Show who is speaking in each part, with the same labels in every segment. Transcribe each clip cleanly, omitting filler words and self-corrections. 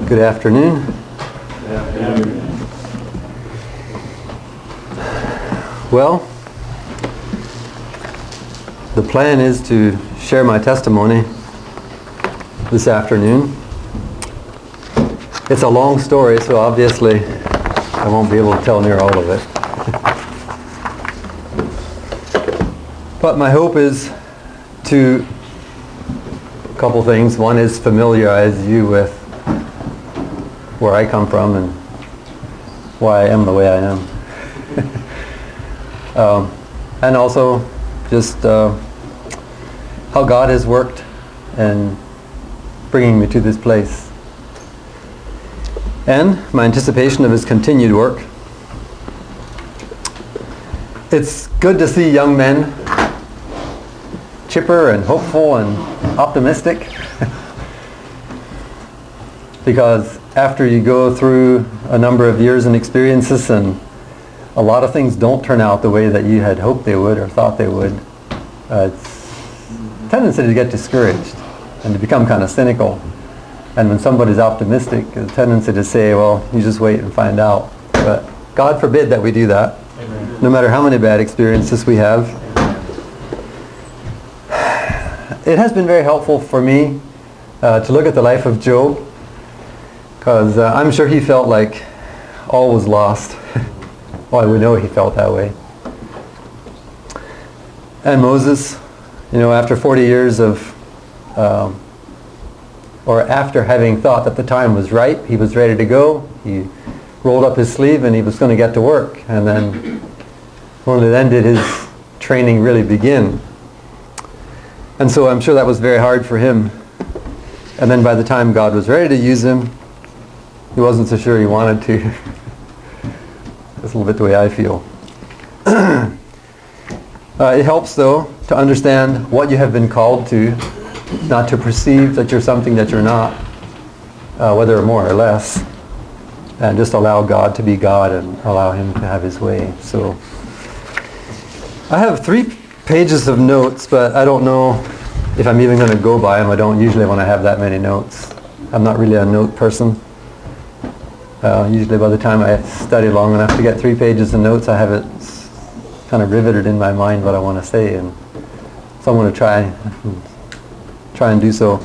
Speaker 1: Good afternoon.
Speaker 2: Good afternoon.
Speaker 1: Well, the plan is to share my testimony this afternoon. It's a long story, so obviously I won't be able to tell near all of it. But my hope is to, a couple things. One is familiarize you with where I come from and why I am the way I am. And also just how God has worked in bringing me to this place. And my anticipation of His continued work. It's good to see young men chipper and hopeful and optimistic. Because after you go through a number of years and experiences and a lot of things don't turn out the way that you had hoped they would or thought they would, it's a tendency to get discouraged and to become kind of cynical. And when somebody's optimistic, a tendency to say, well, you just wait and find out. But God forbid that we do that. Amen. No matter how many bad experiences we have. It has been very helpful for me to look at the life of Job, because I'm sure he felt like all was lost. Well, we know he felt that way. And Moses, after 40 years of, or after having thought that the time was right, he was ready to go, he rolled up his sleeve and he was going to get to work. And then, only then did his training really begin. And so I'm sure that was very hard for him. And then by the time God was ready to use him, he wasn't so sure he wanted to. That's a little bit the way I feel. It helps, though, to understand what you have been called to, not to perceive that you're something that you're not, whether more or less, and just allow God to be God and allow Him to have His way. So I have 3 pages of notes, but I don't know if I'm even going to go by them. I don't usually want to have that many notes. I'm not really a note person. Usually by the time I study long enough to get 3 pages of notes, I have it kind of riveted in my mind what I want to say, and so I'm going to try and do so.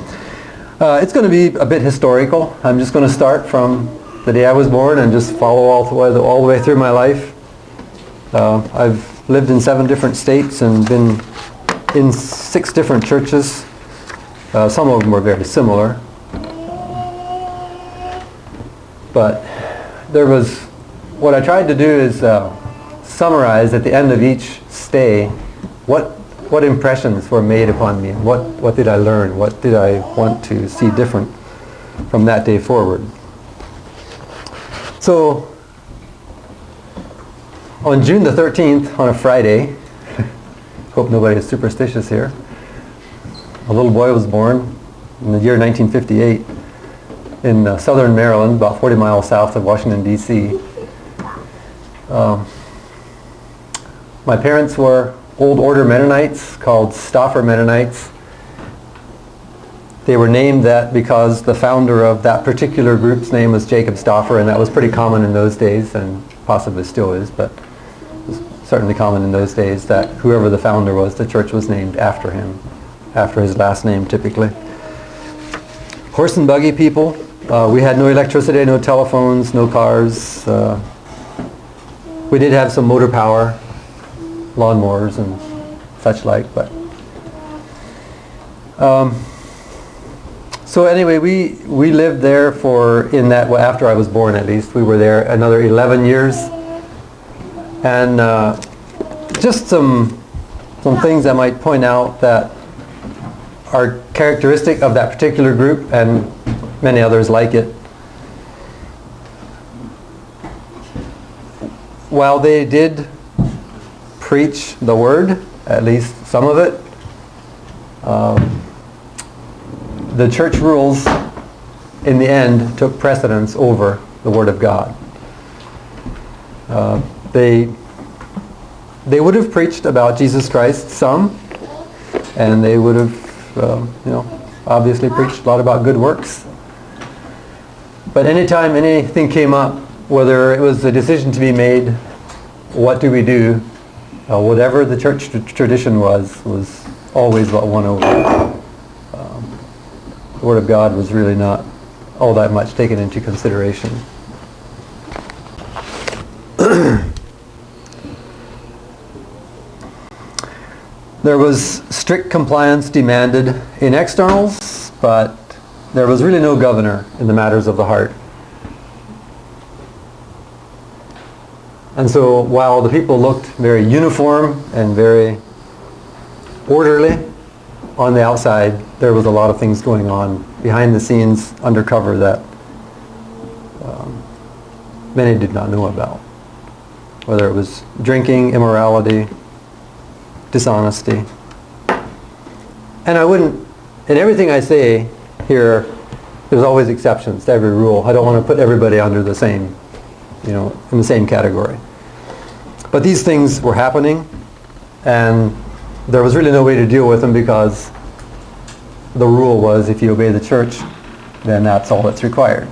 Speaker 1: It's going to be a bit historical. I'm just going to start from the day I was born and just follow all the way through my life. I've lived in 7 different states and been in 6 different churches. Some of them were very similar. But what I tried to do is summarize at the end of each stay what impressions were made upon me. What did I learn? What did I want to see different from that day forward? So on June the 13th, on a Friday, hope nobody is superstitious here, a little boy was born in the year 1958 in southern Maryland, about 40 miles south of Washington, D.C. My parents were Old Order Mennonites called Stauffer Mennonites. They were named that because the founder of that particular group's name was Jacob Stauffer, and that was pretty common in those days, and possibly still is, but it was certainly common in those days that whoever the founder was, the church was named after him, after his last name typically. Horse and buggy people. We had no electricity, no telephones, no cars. We did have some motor power, lawnmowers and such like, but so anyway, we lived there after I was born at least. We were there another 11 years, and just some things I might point out that are characteristic of that particular group and many others like it. While they did preach the Word, at least some of it, the church rules in the end took precedence over the Word of God. They would have preached about Jesus Christ, some, and they would have, obviously preached a lot about good works. But anytime anything came up, whether it was a decision to be made, what do we do, whatever the church tradition was always what won over. The Word of God was really not all that much taken into consideration. There was strict compliance demanded in externals, but there was really no governor in the matters of the heart. And so while the people looked very uniform and very orderly on the outside, there was a lot of things going on behind the scenes, undercover, that many did not know about. Whether it was drinking, immorality, dishonesty. And I wouldn't, in everything I say here, there's always exceptions to every rule. I don't want to put everybody under the same, in the same category. But these things were happening, and there was really no way to deal with them, because the rule was if you obey the church, then that's all that's required.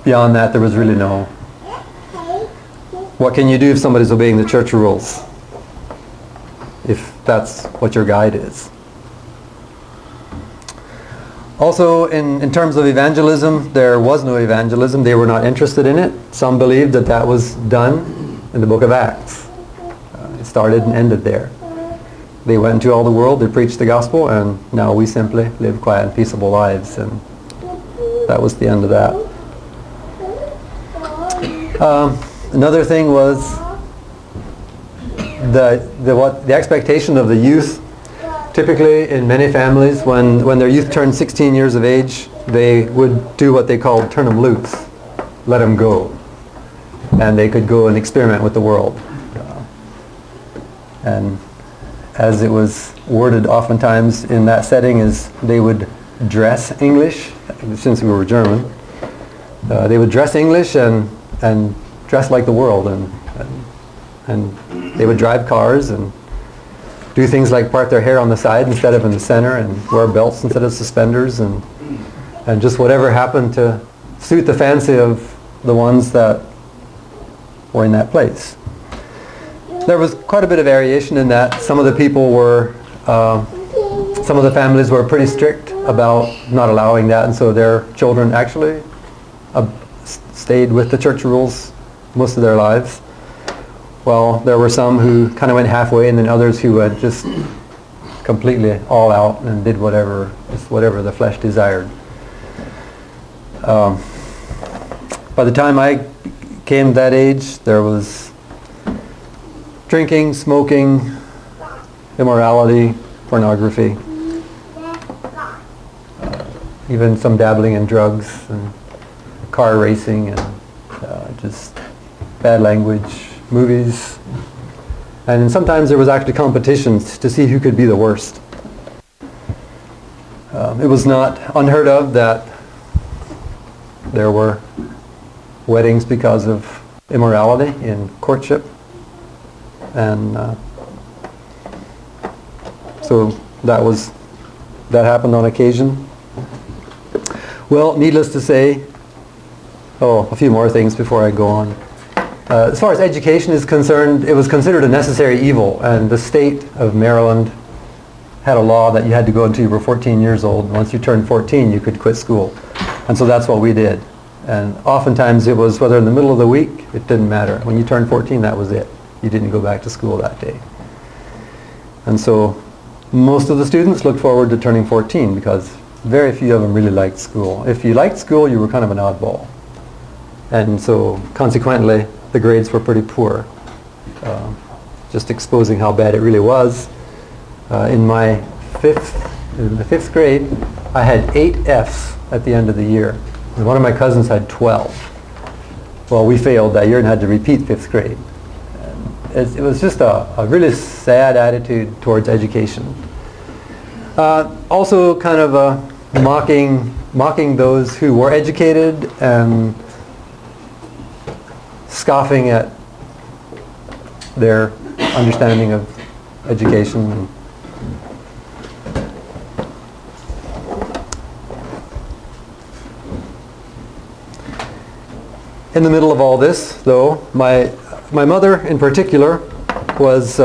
Speaker 1: Beyond that, there was really no, what can you do if somebody's obeying the church rules, if that's what your guide is. Also, in terms of evangelism, there was no evangelism. They were not interested in it. Some believed that that was done in the book of Acts. It started and ended there. They went into all the world, they preached the gospel, and now we simply live quiet and peaceable lives, and that was the end of that. Another thing was the expectation of the youth. Typically, in many families, when their youth turned 16 years of age, they would do what they called turn them loose, let them go, and they could go and experiment with the world. And as it was worded oftentimes in that setting, is they would dress English, since we were German. They would dress English and dress like the world, and they would drive cars and do things like part their hair on the side instead of in the center, and wear belts instead of suspenders, and just whatever happened to suit the fancy of the ones that were in that place. There was quite a bit of variation in that. Some of the people were, some of the families were pretty strict about not allowing that, and so their children actually stayed with the church rules most of their lives. Well, there were some who kind of went halfway, and then others who went just completely all out and did whatever the flesh desired. By the time I came that age, there was drinking, smoking, immorality, pornography, even some dabbling in drugs and car racing, and just bad language, movies, and sometimes there was actually competitions to see who could be the worst. It was not unheard of that there were weddings because of immorality in courtship, and so that happened on occasion. Well, needless to say, a few more things before I go on. As far as education is concerned, it was considered a necessary evil, and the state of Maryland had a law that you had to go until you were 14 years old. Once you turned 14, you could quit school. And so that's what we did. And oftentimes it was, whether in the middle of the week, it didn't matter. When you turned 14, that was it. You didn't go back to school that day. And so most of the students looked forward to turning 14, because very few of them really liked school. If you liked school, you were kind of an oddball. And so consequently, the grades were pretty poor, just exposing how bad it really was. In the fifth grade, I had 8 Fs at the end of the year, and one of my cousins had 12. Well, we failed that year and had to repeat 5th grade. And it was just a really sad attitude towards education. Also kind of mocking those who were educated, and scoffing at their understanding of education. In the middle of all this, though, my mother in particular was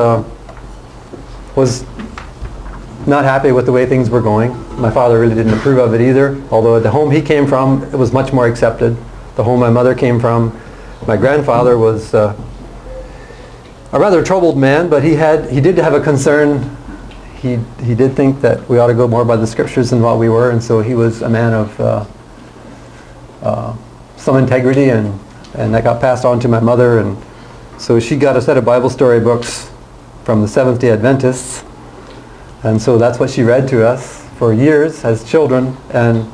Speaker 1: not happy with the way things were going. My father really didn't approve of it either, although the home he came from, it was much more accepted. The home my mother came from, my grandfather was a rather troubled man, but he did have a concern. He did think that we ought to go more by the scriptures than what we were, and so he was a man of some integrity, and that got passed on to my mother, and so she got a set of Bible story books from the Seventh-day Adventists, and so that's what she read to us for years as children. And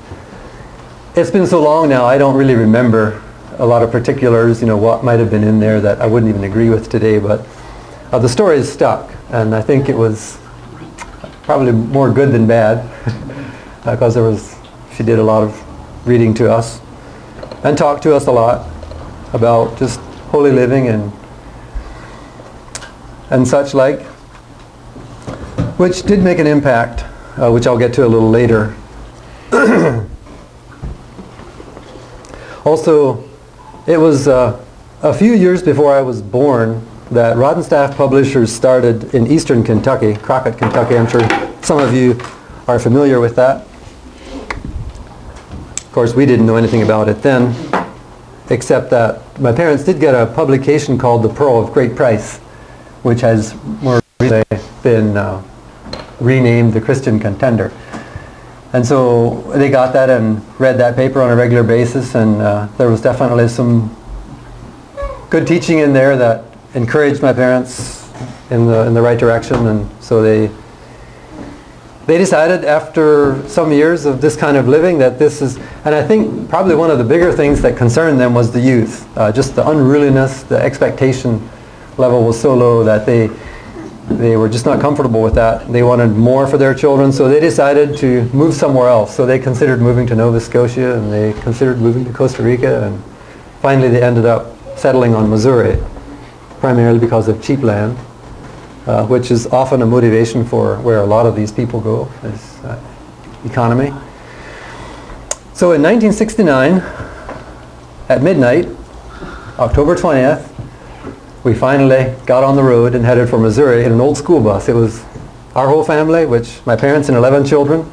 Speaker 1: it's been so long now, I don't really remember a lot of particulars, what might have been in there that I wouldn't even agree with today, but the stories stuck, and I think it was probably more good than bad because she did a lot of reading to us and talked to us a lot about just holy living and such like, which did make an impact, which I'll get to a little later. Also, it was a few years before I was born that Rodenstaff Publishers started in eastern Kentucky, Crockett, Kentucky. I'm sure some of you are familiar with that. Of course, we didn't know anything about it then, except that my parents did get a publication called The Pearl of Great Price, which has more recently been renamed The Christian Contender. And so they got that and read that paper on a regular basis, and there was definitely some good teaching in there that encouraged my parents in the right direction. And so they decided after some years of this kind of living that this is, and I think probably one of the bigger things that concerned them was the youth. Just the unruliness, the expectation level was so low that they were just not comfortable with that. They wanted more for their children, so they decided to move somewhere else. So they considered moving to Nova Scotia, and they considered moving to Costa Rica, and finally they ended up settling on Missouri, primarily because of cheap land, which is often a motivation for where a lot of these people go, is economy. So in 1969, at midnight, October 20th, we finally got on the road and headed for Missouri in an old school bus. It was our whole family, which my parents and 11 children.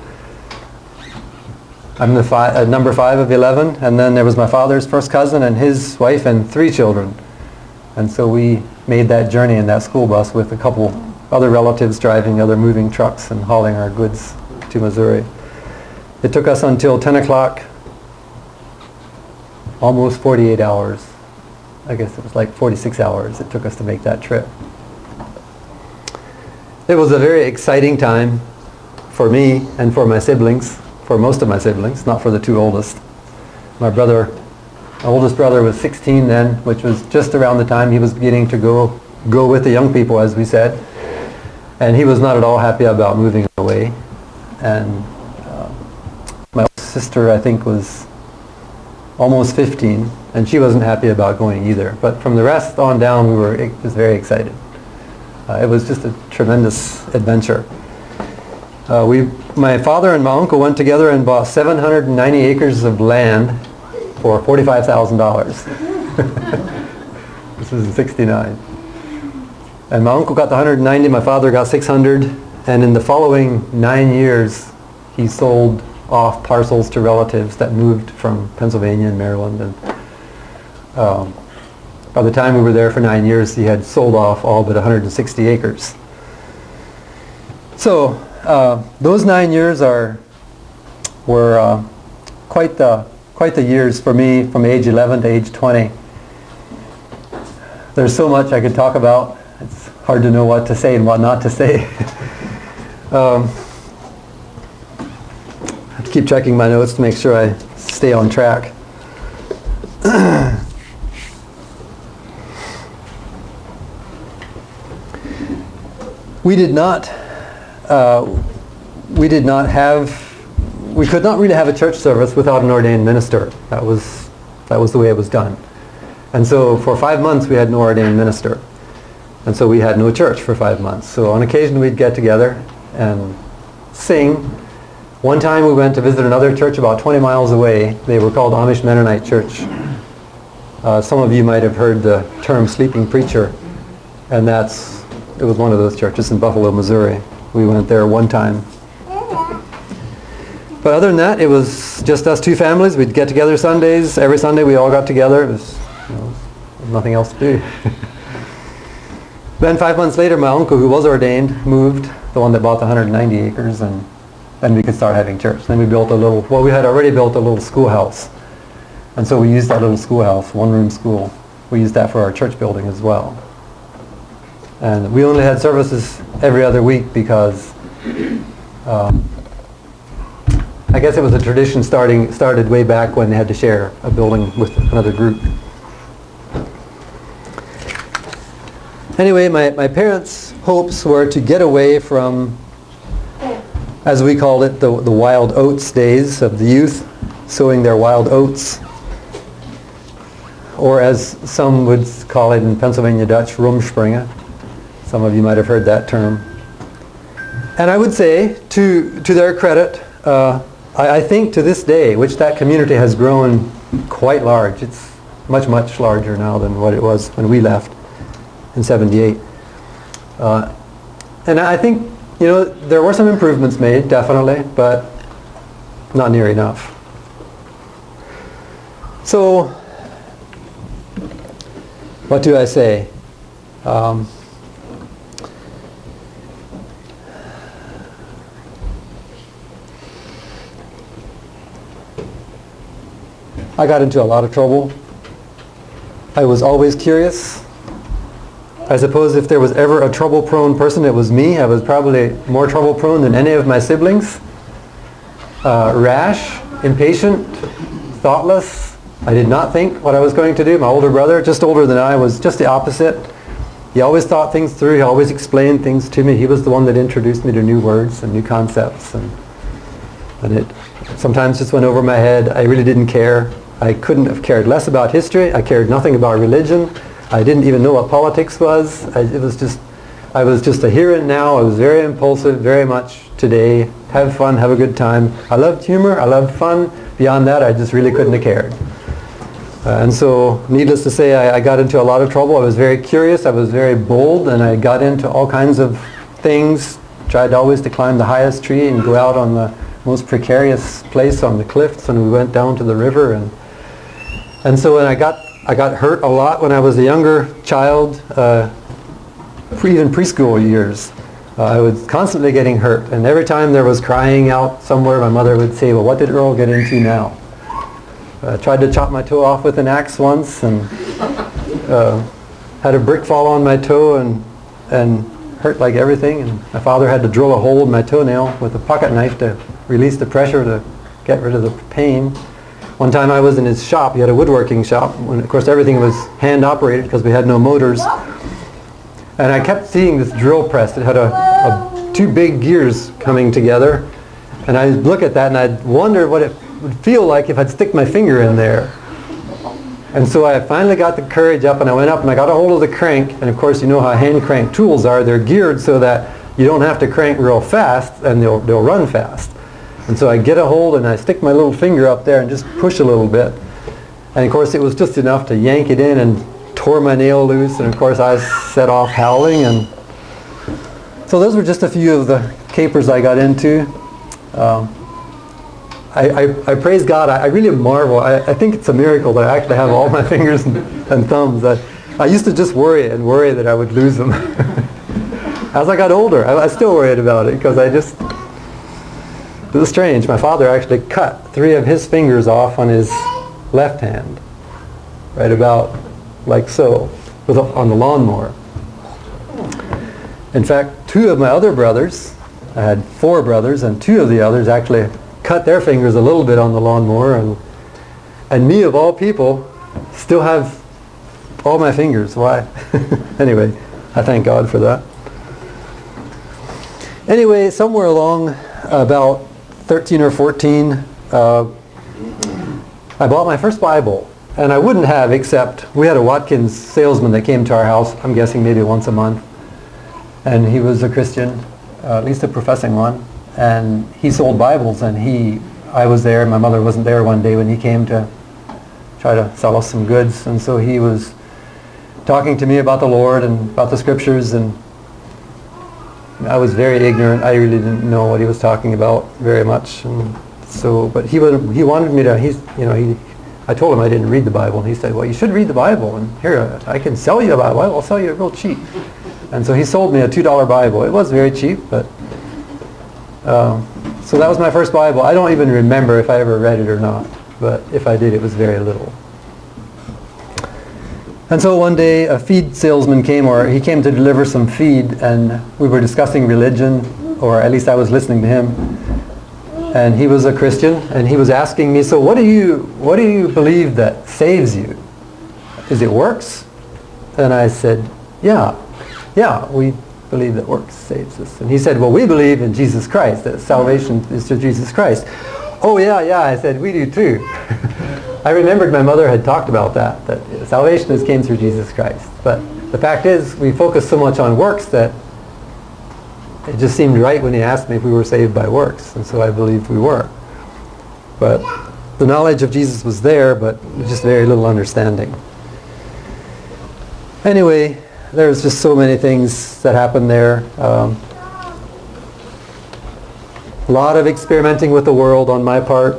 Speaker 1: I'm the number 5 of 11, and then there was my father's first cousin and his wife and 3 children. And so we made that journey in that school bus with a couple other relatives driving other moving trucks and hauling our goods to Missouri. It took us until 10 o'clock, almost 48 hours. I guess it was like 46 hours it took us to make that trip. It was a very exciting time for me and for my siblings, for most of my siblings, not for the 2 oldest. My oldest brother was 16 then, which was just around the time he was beginning to go with the young people, as we said. And he was not at all happy about moving away. And my sister, I think, was almost 15, and she wasn't happy about going either. But from the rest on down, we were just very excited. It was just a tremendous adventure. My father and my uncle went together and bought 790 acres of land for $45,000. This was in '69. And my uncle got the 190, my father got 600, and in the following 9 years, he sold off parcels to relatives that moved from Pennsylvania and Maryland. And by the time we were there for 9 years, he had sold off all but 160 acres. So those 9 years were quite the years for me from age 11 to age 20. There's so much I could talk about. It's hard to know what to say and what not to say. I have to keep checking my notes to make sure I stay on track. We could not really have a church service without an ordained minister. That was the way it was done. And so for 5 months we had no ordained minister. And so we had no church for 5 months. So on occasion we'd get together and sing. One time we went to visit another church about 20 miles away. They were called Amish Mennonite Church. Some of you might have heard the term sleeping preacher, and it was one of those churches in Buffalo, Missouri. We went there one time. But other than that, it was just us two families. We'd get together Sundays. Every Sunday we all got together. It was, nothing else to do. Then 5 months later, my uncle, who was ordained, moved, the one that bought the 190 acres, and then we could start having church. Then we built we had already built a little schoolhouse. And so we used that little schoolhouse, one-room school. We used that for our church building as well. And we only had services every other week because I guess it was a tradition started way back when they had to share a building with another group. Anyway, my parents' hopes were to get away from, as we called it, the wild oats days of the youth, sowing their wild oats, or as some would call it in Pennsylvania Dutch, rumspringen. Some of you might have heard that term. And I would say, to their credit, I think to this day, which that community has grown quite large. It's much, much larger now than what it was when we left in '78. And I think, there were some improvements made, definitely, but not near enough. So, what do I say? I got into a lot of trouble. I was always curious. I suppose if there was ever a trouble-prone person, it was me. I was probably more trouble-prone than any of my siblings. Rash, impatient, thoughtless. I did not think what I was going to do. My older brother, just older than I, was just the opposite. He always thought things through. He always explained things to me. He was the one that introduced me to new words and new concepts. And it sometimes just went over my head. I really didn't care. I couldn't have cared less about history. I cared nothing about religion. I didn't even know what politics was. I was just a here and now. I was very impulsive, very much today. Have fun, have a good time. I loved humor. I loved fun. Beyond that, I just really couldn't have cared. And so, needless to say, I got into a lot of trouble. I was very curious. I was very bold, and I got into all kinds of things. Tried always to climb the highest tree and go out on the most precarious place on the cliffs, and we went down to the river. And so when I got hurt a lot when I was a younger child, even preschool years. I was constantly getting hurt, and every time there was crying out somewhere, my mother would say, "Well, what did Earl get into now?" I tried to chop my toe off with an axe once, and had a brick fall on my toe and hurt like everything. And my father had to drill a hole in my toenail with a pocket knife to release the pressure to get rid of the pain. One time I was in his shop. He had a woodworking shop. When, of course, everything was hand operated because we had no motors. And I kept seeing this drill press. It had two big gears coming together. And I'd look at that and I'd wonder what it would feel like if I'd stick my finger in there. And so I finally got the courage up, and I went up and I got a hold of the crank. And of course, you know how hand crank tools are. They're geared so that you don't have to crank real fast, and they'll run fast. And so I get a hold and I stick my little finger up there and just push a little bit. And of course, it was just enough to yank it in and tore my nail loose. And of course, I set off howling. And so those were just a few of the capers I got into. I praise God. I really marvel. I think it's a miracle that I actually have all my fingers and thumbs. I used to just worry that I would lose them. As I got older, I still worried about it because it was strange. My father actually cut 3 of his fingers off on his left hand, right about like so, on the lawnmower. In fact, 2 of my other brothers, I had 4 brothers, and 2 of the others actually cut their fingers a little bit on the lawnmower, and me of all people still have all my fingers. Why? Anyway, I thank God for that. Anyway, somewhere along about 13 or 14, I bought my first Bible. And I wouldn't have, except we had a Watkins salesman that came to our house, I'm guessing maybe once a month. And he was a Christian, at least a professing one. And he sold Bibles, and I was there, my mother wasn't there one day when he came to try to sell us some goods. And so he was talking to me about the Lord and about the scriptures, and I was very ignorant. I really didn't know what he was talking about very much. And so, but he wanted me to, I told him I didn't read the Bible, and he said, well, you should read the Bible, and here, I can sell you a Bible. I'll sell you it real cheap. And so he sold me a $2 Bible. It was very cheap, but so that was my first Bible. I don't even remember if I ever read it or not, but if I did, it was very little. And so one day a feed salesman came, or he came to deliver some feed, and we were discussing religion, or at least I was listening to him. And he was a Christian, and he was asking me, so what do you believe that saves you? Is it works? And I said, yeah, we believe that works saves us. And he said, well, we believe in Jesus Christ, that salvation is through Jesus Christ. Oh yeah, I said, we do too. I remembered my mother had talked about that salvation came through Jesus Christ. But the fact is, we focus so much on works that it just seemed right when he asked me if we were saved by works, and so I believed we were. But the knowledge of Jesus was there, but just very little understanding. Anyway, there's just so many things that happened there. A lot of experimenting with the world on my part.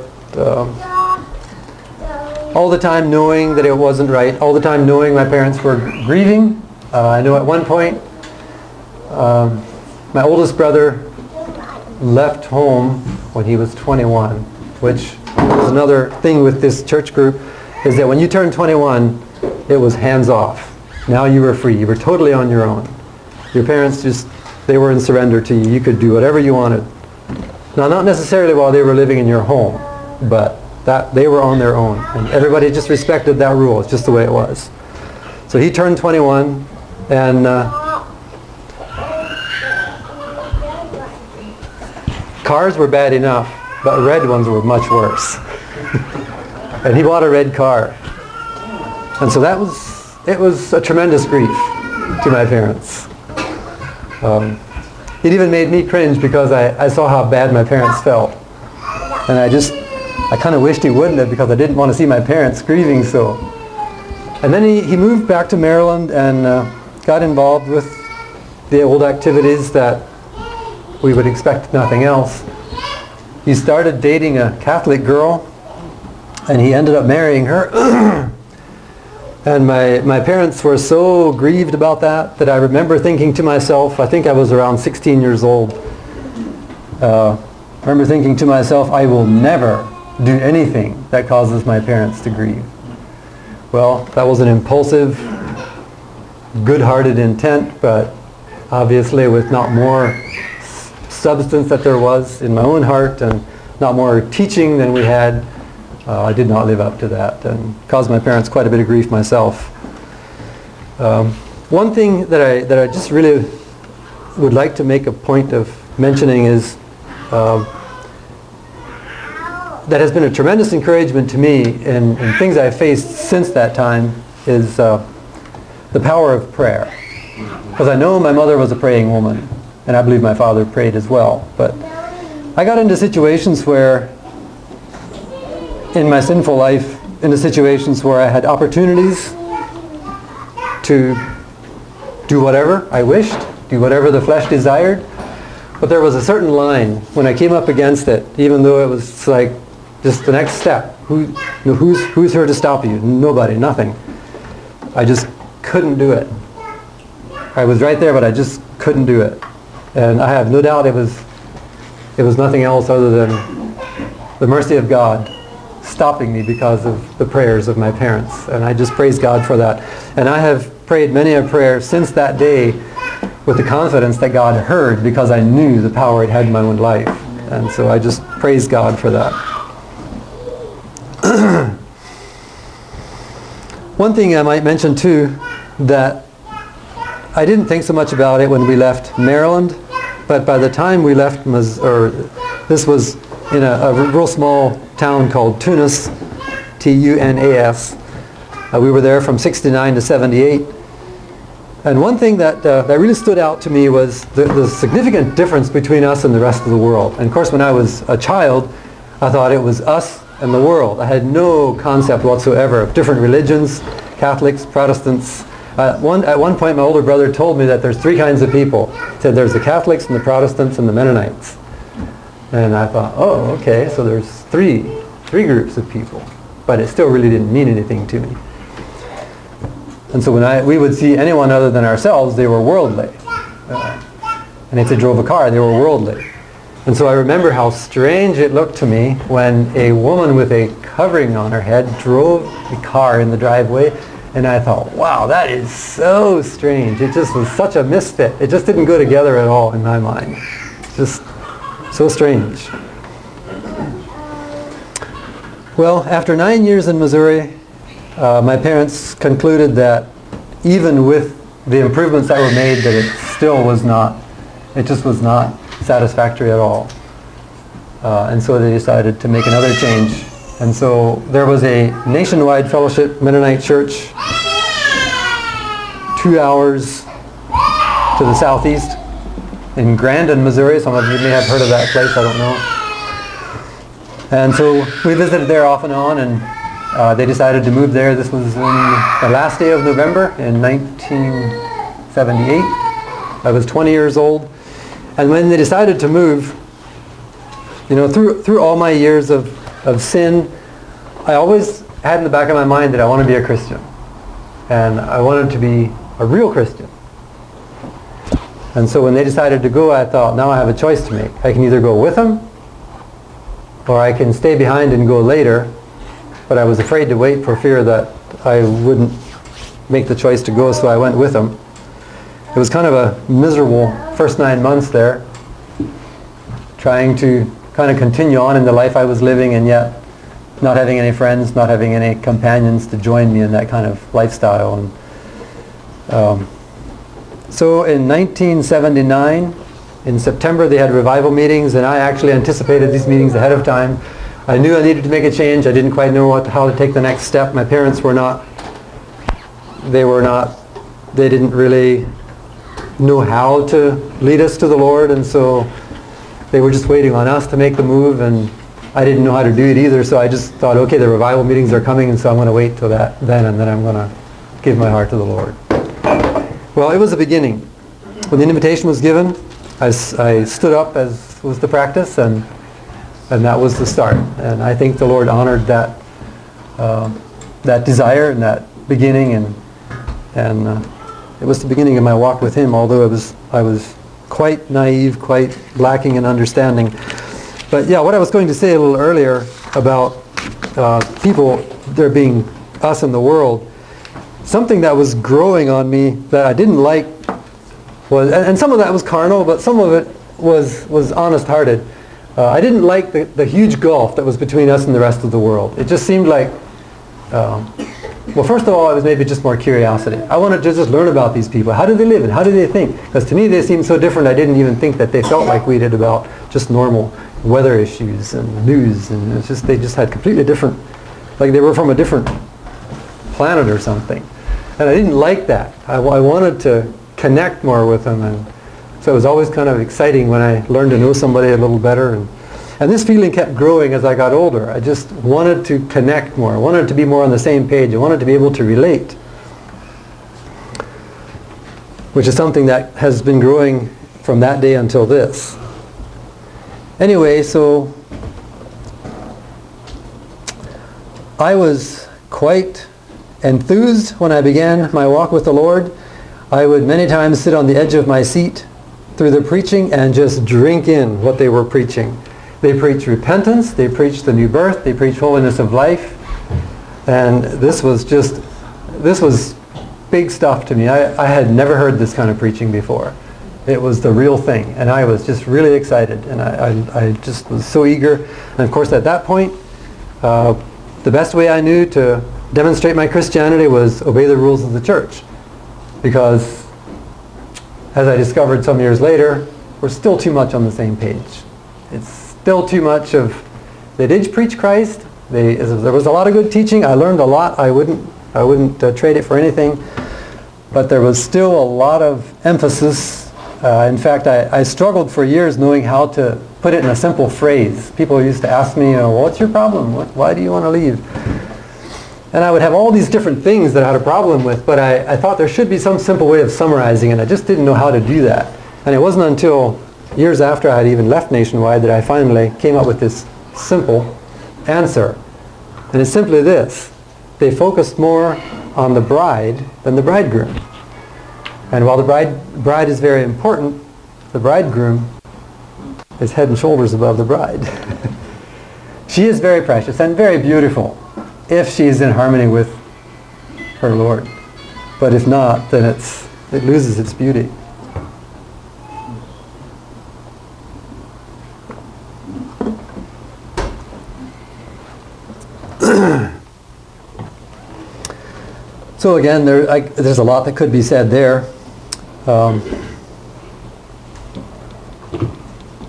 Speaker 1: All the time knowing that it wasn't right. All the time knowing my parents were grieving. I know at one point my oldest brother left home when he was 21, which was another thing with this church group, is that when you turned 21, it was hands off. Now you were free. You were totally on your own. Your parents they were in surrender to you. You could do whatever you wanted. Now, not necessarily while they were living in your home, but that they were on their own. And everybody just respected that rule. It's just the way it was. So he turned 21, and cars were bad enough, but red ones were much worse. And he bought a red car. And so it was a tremendous grief to my parents. It even made me cringe because I saw how bad my parents felt. And I kind of wished he wouldn't have, because I didn't want to see my parents grieving so. And then he moved back to Maryland and got involved with the old activities that we would expect nothing else. He started dating a Catholic girl, and he ended up marrying her. And my parents were so grieved about that I remember thinking to myself, I think I was around 16 years old, I remember thinking to myself, I will never do anything that causes my parents to grieve. Well, that was an impulsive, good-hearted intent, but obviously with not more substance that there was in my own heart and not more teaching than we had, I did not live up to that and caused my parents quite a bit of grief myself. One thing that I just really would like to make a point of mentioning is that has been a tremendous encouragement to me in things I've faced since that time is the power of prayer. Because I know my mother was a praying woman, and I believe my father prayed as well. But I got into situations where, in my sinful life, into situations where I had opportunities to do whatever I wished, do whatever the flesh desired. But there was a certain line when I came up against it, even though it was like just the next step. Who's here to stop you? Nobody, nothing. I just couldn't do it. I was right there, but I just couldn't do it. And I have no doubt it was nothing else other than the mercy of God stopping me because of the prayers of my parents. And I just praise God for that. And I have prayed many a prayer since that day with the confidence that God heard, because I knew the power it had in my own life. And so I just praise God for that. One thing I might mention too, that I didn't think so much about it when we left Maryland, but by the time we left, this was in a real small town called Tunis, Tunas. We were there from 69 to 78. And one thing that really stood out to me was the significant difference between us and the rest of the world. And of course, when I was a child, I thought it was us in the world. I had no concept whatsoever of different religions, Catholics, Protestants. At one point my older brother told me that there's three kinds of people. He said there's the Catholics and the Protestants and the Mennonites. And I thought, oh, okay, so there's three groups of people. But it still really didn't mean anything to me. And so when we would see anyone other than ourselves, they were worldly. And if they drove a car, they were worldly. And so I remember how strange it looked to me when a woman with a covering on her head drove a car in the driveway. And I thought, wow, that is so strange. It just was such a misfit. It just didn't go together at all in my mind. Just so strange. Well, after 9 years in Missouri, my parents concluded that even with the improvements that were made, that it just was not satisfactory at all. And so they decided to make another change. And so there was a nationwide fellowship Mennonite church 2 hours to the southeast in Grandin, Missouri. Some of you may have heard of that place, I don't know. And so we visited there off and on, and they decided to move there. This was on the last day of November in 1978. I was 20 years old. And when they decided to move, through all my years of sin, I always had in the back of my mind that I want to be a Christian. And I wanted to be a real Christian. And so when they decided to go, I thought, now I have a choice to make. I can either go with them, or I can stay behind and go later. But I was afraid to wait for fear that I wouldn't make the choice to go, so I went with them. It was kind of a miserable first 9 months there, trying to kind of continue on in the life I was living, and yet not having any friends, not having any companions to join me in that kind of lifestyle. And so in 1979, in September, they had revival meetings, and I actually anticipated these meetings ahead of time. I knew I needed to make a change. I didn't quite know how to take the next step. My parents they didn't really know how to lead us to the Lord, and so they were just waiting on us to make the move, and I didn't know how to do it either, so I just thought, okay, the revival meetings are coming, and so I'm going to wait till then, and then I'm going to give my heart to the Lord. Well, it was the beginning. When the invitation was given, I stood up, as was the practice, and that was the start. And I think the Lord honored that desire and that beginning, and it was the beginning of my walk with Him, although I was quite naive, quite lacking in understanding. But yeah, what I was going to say a little earlier about people, there being us in the world, something that was growing on me that I didn't like was, and some of that was carnal, but some of it was honest-hearted. I didn't like the huge gulf that was between us and the rest of the world. It just seemed like, well, first of all, it was maybe just more curiosity. I wanted to just learn about these people. How do they live and how do they think? Because to me they seemed so different, I didn't even think that they felt like we did about just normal weather issues and news. And it's just, they just had completely different, like they were from a different planet or something. And I didn't like that. I wanted to connect more with them. And so it was always kind of exciting when I learned to know somebody a little better. And this feeling kept growing as I got older. I just wanted to connect more. I wanted to be more on the same page. I wanted to be able to relate, which is something that has been growing from that day until this. Anyway, so I was quite enthused when I began my walk with the Lord. I would many times sit on the edge of my seat through the preaching and just drink in what they were preaching. They preached repentance, they preached the new birth, they preached holiness of life, and this was big stuff to me. I had never heard this kind of preaching before. It was the real thing, and I was just really excited, and I just was so eager. And of course at that point, the best way I knew to demonstrate my Christianity was obey the rules of the church, because as I discovered some years later, we're still too much on the same page. It's still too much of, they did preach Christ, there was a lot of good teaching, I learned a lot, I wouldn't trade it for anything, but there was still a lot of emphasis In fact, I struggled for years knowing how to put it in a simple phrase. People used to ask me, what's your problem? Why do you want to leave? And I would have all these different things that I had a problem with, but I thought there should be some simple way of summarizing it. I just didn't know how to do that. And it wasn't until years after I had even left Nationwide that I finally came up with this simple answer. And it's simply this: they focused more on the bride than the bridegroom. And while the bride is very important, the bridegroom is head and shoulders above the bride. She is very precious and very beautiful if she is in harmony with her Lord. But if not, then it loses its beauty. So again, there's a lot that could be said there.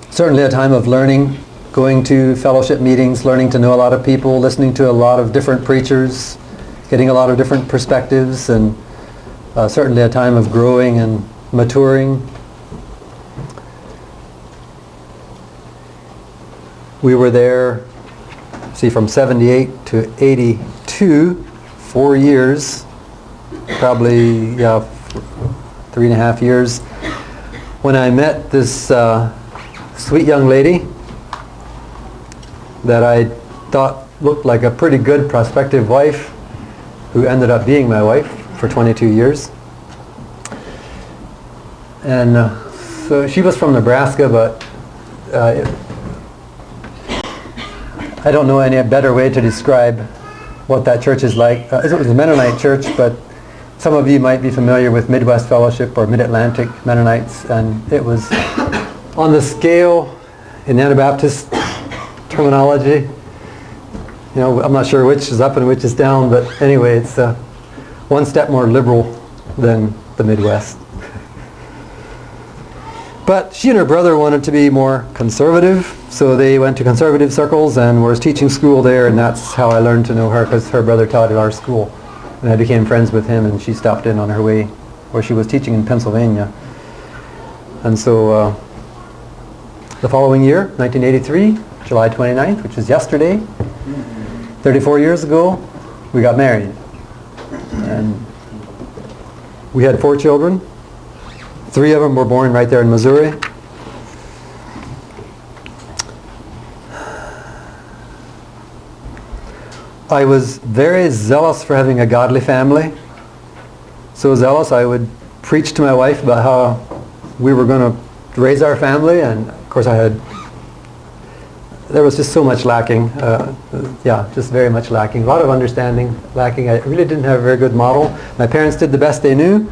Speaker 1: Certainly a time of learning, going to fellowship meetings, learning to know a lot of people, listening to a lot of different preachers, getting a lot of different perspectives, and certainly a time of growing and maturing. We were there, from 78 to 82, 4 years, probably 3.5 years, when I met this sweet young lady that I thought looked like a pretty good prospective wife, who ended up being my wife for 22 years. And so she was from Nebraska, but I don't know any better way to describe what that church is like. It was a Mennonite church, but some of you might be familiar with Midwest Fellowship or Mid-Atlantic Mennonites, and it was on the scale in Anabaptist terminology. I'm not sure which is up and which is down, but anyway, it's one step more liberal than the Midwest. But she and her brother wanted to be more conservative, so they went to conservative circles and was teaching school there, and that's how I learned to know her, because her brother taught at our school. And I became friends with him, and she stopped in on her way where she was teaching in Pennsylvania. And so the following year, 1983, July 29th, which is yesterday, 34 years ago, we got married. And we had 4 children. 3 of them were born right there in Missouri. I was very zealous for having a godly family. So zealous I would preach to my wife about how we were going to raise our family, and of course there was just so much lacking. Just very much lacking. A lot of understanding lacking. I really didn't have a very good model. My parents did the best they knew.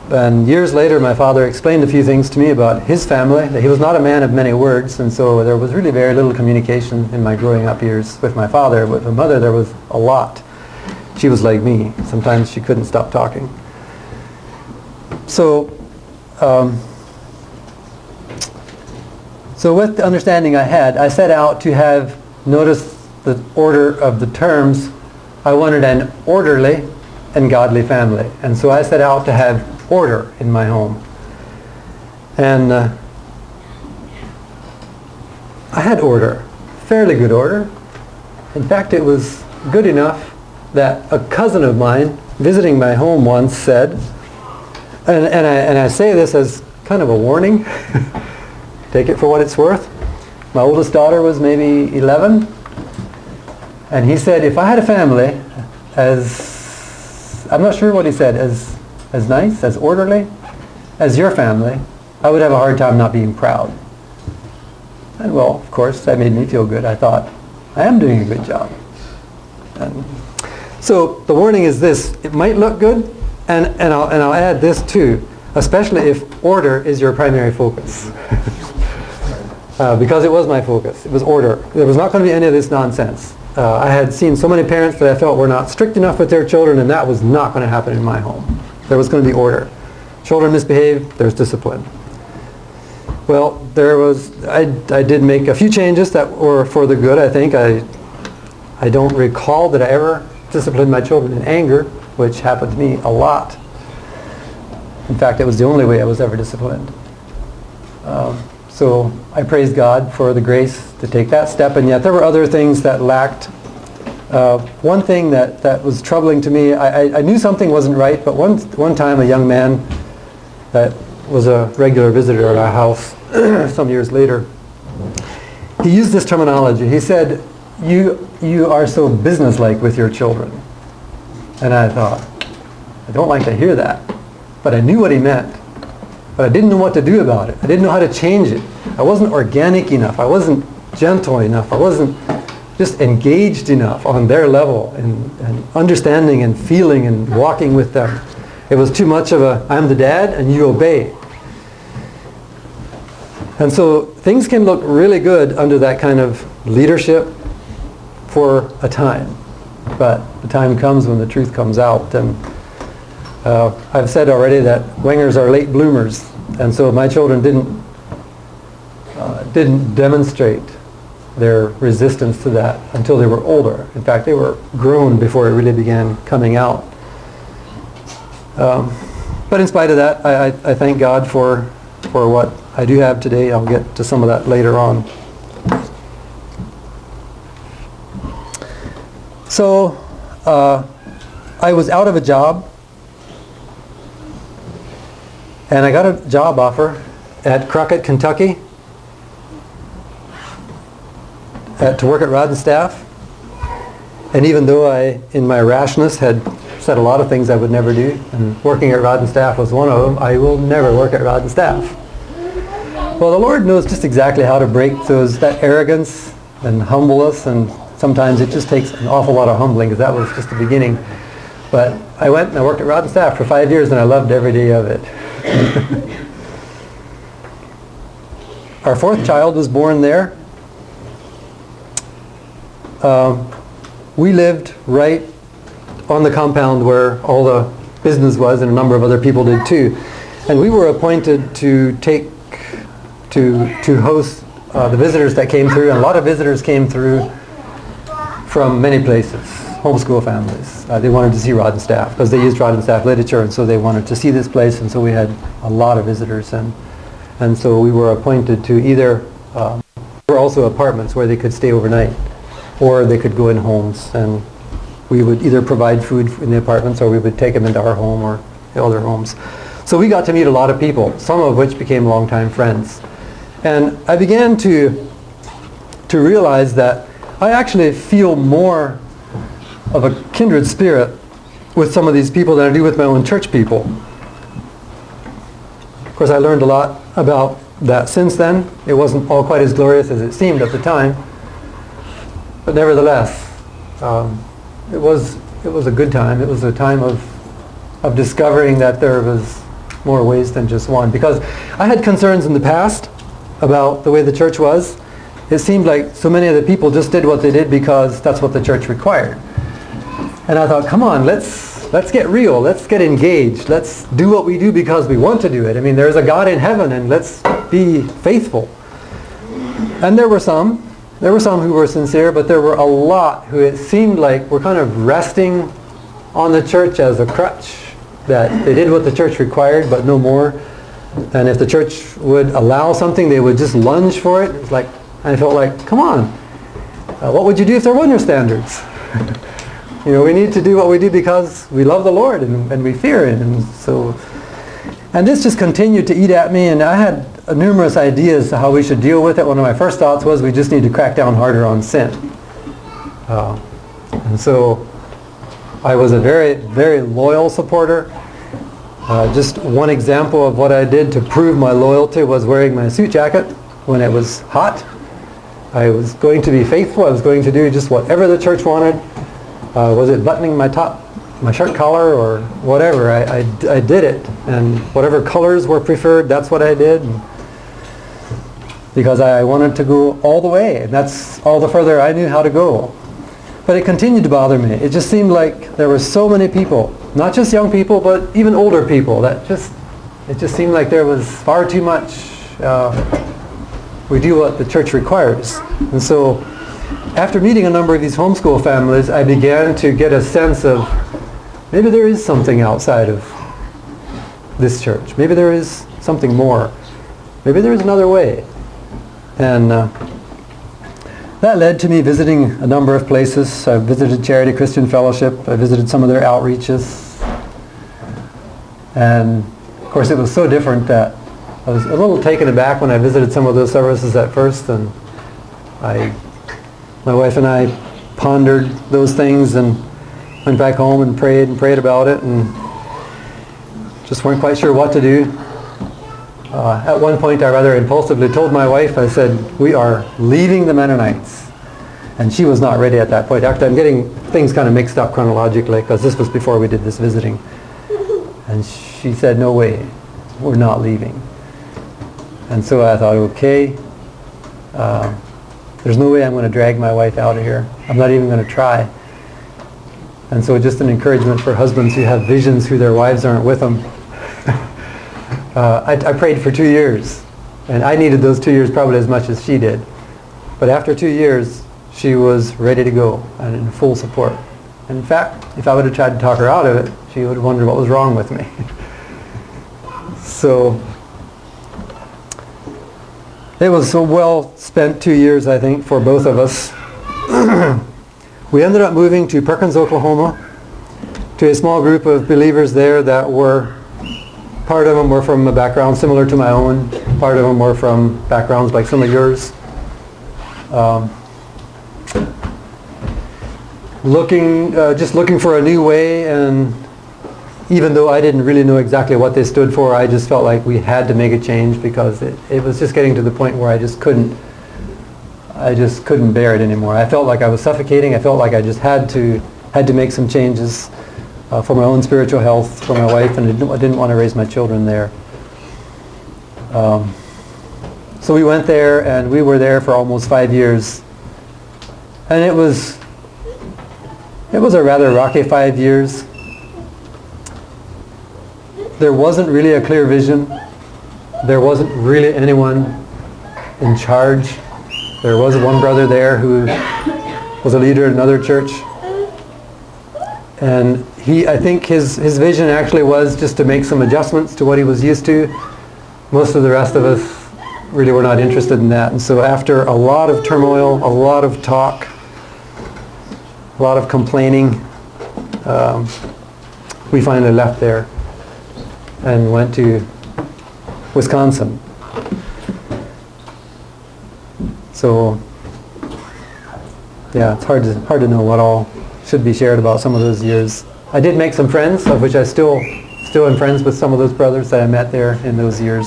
Speaker 1: And years later, my father explained a few things to me about his family, that he was not a man of many words, and so there was really very little communication in my growing up years with my father. With my mother, there was a lot. She was like me. Sometimes she couldn't stop talking. So with the understanding I had, I set out to have, notice the order of the terms, I wanted an orderly and godly family. And so I set out to have order in my home. And I had order, fairly good order. In fact, it was good enough that a cousin of mine visiting my home once said, and I say this as kind of a warning, take it for what it's worth. My oldest daughter was maybe 11, and he said, if I had a family I'm not sure what he said, as nice, as orderly as your family, I would have a hard time not being proud. And well, of course, that made me feel good. I thought, I am doing a good job. And so the warning is this: it might look good, and I'll add this too, especially if order is your primary focus. Because it was my focus. It was order. There was not going to be any of this nonsense. I had seen so many parents that I felt were not strict enough with their children, and that was not going to happen in my home. There was going to be order. Children misbehave, there's discipline. Well, I did make a few changes that were for the good, I think. I don't recall that I ever disciplined my children in anger, which happened to me a lot. In fact, it was the only way I was ever disciplined. So I praise God for the grace to take that step, and yet there were other things that lacked. One thing that was troubling to me, I knew something wasn't right, but one time a young man that was a regular visitor at our house some years later, he used this terminology. He said, you are so businesslike with your children. And I thought, I don't like to hear that. But I knew what he meant. But I didn't know what to do about it. I didn't know how to change it. I wasn't organic enough. I wasn't gentle enough. I wasn't just engaged enough on their level and understanding and feeling and walking with them. It was too much of a, I'm the dad and you obey. And so things can look really good under that kind of leadership for a time. But the time comes when the truth comes out. And I've said already that Wengers are late bloomers. And so my children didn't demonstrate their resistance to that until they were older. In fact, they were grown before it really began coming out. But in spite of that, I thank God for what I do have today. I'll get to some of that later on. So I was out of a job, and I got a job offer at Crockett, Kentucky, to work at Rod and Staff. And even though I, in my rashness, had said a lot of things I would never do, and working at Rod and Staff was one of them, I will never work at Rod and Staff. Well, the Lord knows just exactly how to break that arrogance and humble us, and sometimes it just takes an awful lot of humbling, because that was just the beginning. But I went and I worked at Rod and Staff for 5 years, and I loved every day of it. Our fourth child was born there. We lived right on the compound where all the business was, and a number of other people did too. And we were appointed to host the visitors that came through, and a lot of visitors came through from many places, homeschool families. They wanted to see Rod and Staff because they used Rod and Staff literature, and so they wanted to see this place, and so we had a lot of visitors, and so we were appointed to either, there were also apartments where they could stay overnight, or they could go in homes, and we would either provide food in the apartments, or we would take them into our home or the other homes. So we got to meet a lot of people, some of which became longtime friends. And I began to realize that I actually feel more of a kindred spirit with some of these people than I do with my own church people. Of course, I learned a lot about that since then. It wasn't all quite as glorious as it seemed at the time. But nevertheless, it was a good time. It was a time of discovering that there was more ways than just one. Because I had concerns in the past about the way the church was. It seemed like so many of the people just did what they did because that's what the church required. And I thought, come on, let's get real. Let's get engaged. Let's do what we do because we want to do it. I mean, there's a God in heaven, and let's be faithful. And there were some who were sincere, but there were a lot who it seemed like were kind of resting on the church as a crutch, that they did what the church required, but no more. And if the church would allow something, they would just lunge for it. It's like, I felt like, come on, what would you do if there weren't no standards? You know, we need to do what we do because we love the Lord and we fear Him. And this just continued to eat at me, and I had numerous ideas how we should deal with it. One of my first thoughts was we just need to crack down harder on sin. And so I was a very, very loyal supporter. Just one example of what I did to prove my loyalty was wearing my suit jacket when it was hot. I was going to be faithful. I was going to do just whatever the church wanted. Was it buttoning my shirt collar or whatever? I did it. And whatever colors were preferred, that's what I did. Because I wanted to go all the way. And that's all the further I knew how to go. But it continued to bother me. It just seemed like there were so many people, not just young people, but even older people, it just seemed like there was far too much. We do what the church requires. And so after meeting a number of these homeschool families, I began to get a sense of maybe there is something outside of this church. Maybe there is something more. Maybe there is another way. And that led to me visiting a number of places. I visited Charity Christian Fellowship. I visited some of their outreaches. And of course it was so different that I was a little taken aback when I visited some of those services at first. And my wife and I pondered those things and went back home and prayed about it and just weren't quite sure what to do. At one point I rather impulsively told my wife, I said, we are leaving the Mennonites. And she was not ready at that point. Actually, I'm getting things kind of mixed up chronologically because this was before we did this visiting. And she said, no way, we're not leaving. And so I thought, okay, there's no way I'm going to drag my wife out of here. I'm not even going to try. And so just an encouragement for husbands who have visions who their wives aren't with them. I prayed for 2 years, and I needed those 2 years probably as much as she did. But after 2 years, she was ready to go and in full support. And in fact, if I would have tried to talk her out of it, she would have wondered what was wrong with me. So it was a well spent 2 years, I think, for both of us. We ended up moving to Perkins, Oklahoma, to a small group of believers there that were, part of them were from a background similar to my own, part of them were from backgrounds like some of yours. Just looking for a new way, and even though I didn't really know exactly what they stood for, I just felt like we had to make a change because it was just getting to the point where I just couldn't bear it anymore. I felt like I was suffocating. I felt like I just had to make some changes for my own spiritual health, for my wife, and I didn't want to raise my children there. So we went there, and we were there for almost 5 years. And it was a rather rocky 5 years. There wasn't really a clear vision. There wasn't really anyone in charge. There was one brother there who was a leader in another church. And I think his vision actually was just to make some adjustments to what he was used to. Most of the rest of us really were not interested in that. And so after a lot of turmoil, a lot of talk, a lot of complaining, we finally left there and went to Wisconsin. So yeah, it's hard to know what all should be shared about some of those years. I did make some friends, of which I still am friends with some of those brothers that I met there in those years.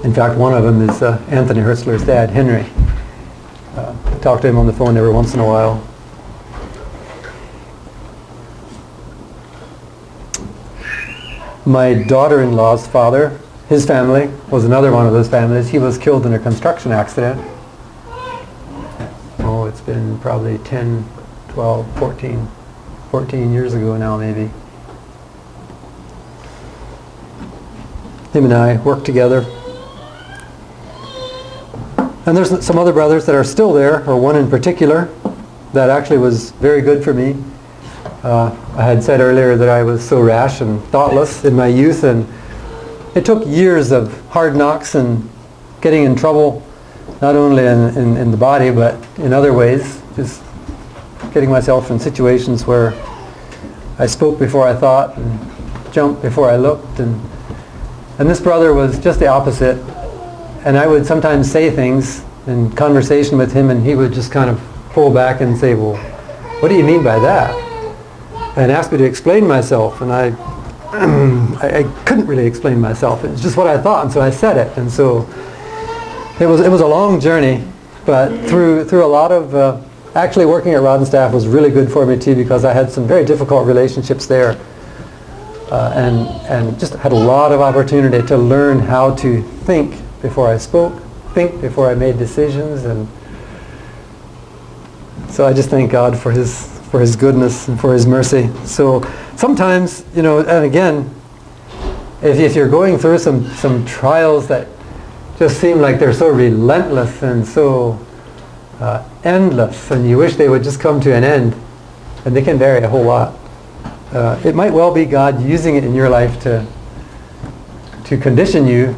Speaker 1: In fact, one of them is Anthony Hertzler's dad, Henry. I talk to him on the phone every once in a while. My daughter-in-law's father, his family, was another one of those families. He was killed in a construction accident. Oh, it's been probably 10, 12, 14 years ago now, maybe. Him and I worked together. And there's some other brothers that are still there, or one in particular, that actually was very good for me. I had said earlier that I was so rash and thoughtless in my youth, and it took years of hard knocks and getting in trouble, not only in the body, but in other ways, just getting myself in situations where I spoke before I thought and jumped before I looked. And this brother was just the opposite. And I would sometimes say things in conversation with him, and he would just kind of pull back and say, well, what do you mean by that? And ask me to explain myself. And I couldn't really explain myself. It was just what I thought, and so I said it. And so it was a long journey, but through a lot of actually working at Rod and Staff was really good for me too, because I had some very difficult relationships there, and just had a lot of opportunity to learn how to think before I spoke, think before I made decisions. And so I just thank God for his goodness and for his mercy. So sometimes, and again, if you're going through some trials that just seem like they're so relentless and so endless, and you wish they would just come to an end, and they can vary a whole lot. it might well be God using it in your life to condition you,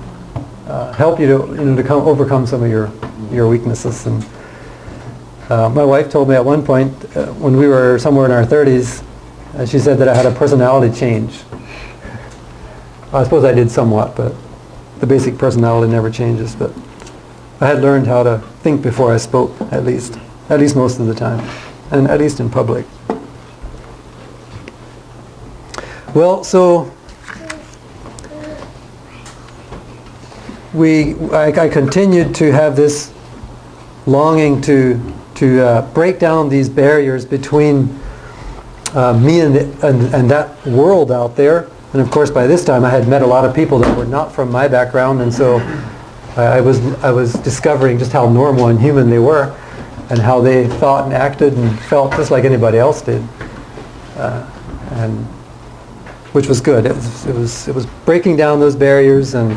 Speaker 1: help you to overcome some of your weaknesses. And my wife told me at one point, when we were somewhere in our 30s, she said that I had a personality change. I suppose I did somewhat, but the basic personality never changes. But I had learned how to think before I spoke, at least most of the time, and at least in public. Well, so I continued to have this longing to break down these barriers between me and that world out there. And of course, by this time, I had met a lot of people that were not from my background, and so I was discovering just how normal and human they were, and how they thought and acted and felt just like anybody else did, and which was good. It was breaking down those barriers, and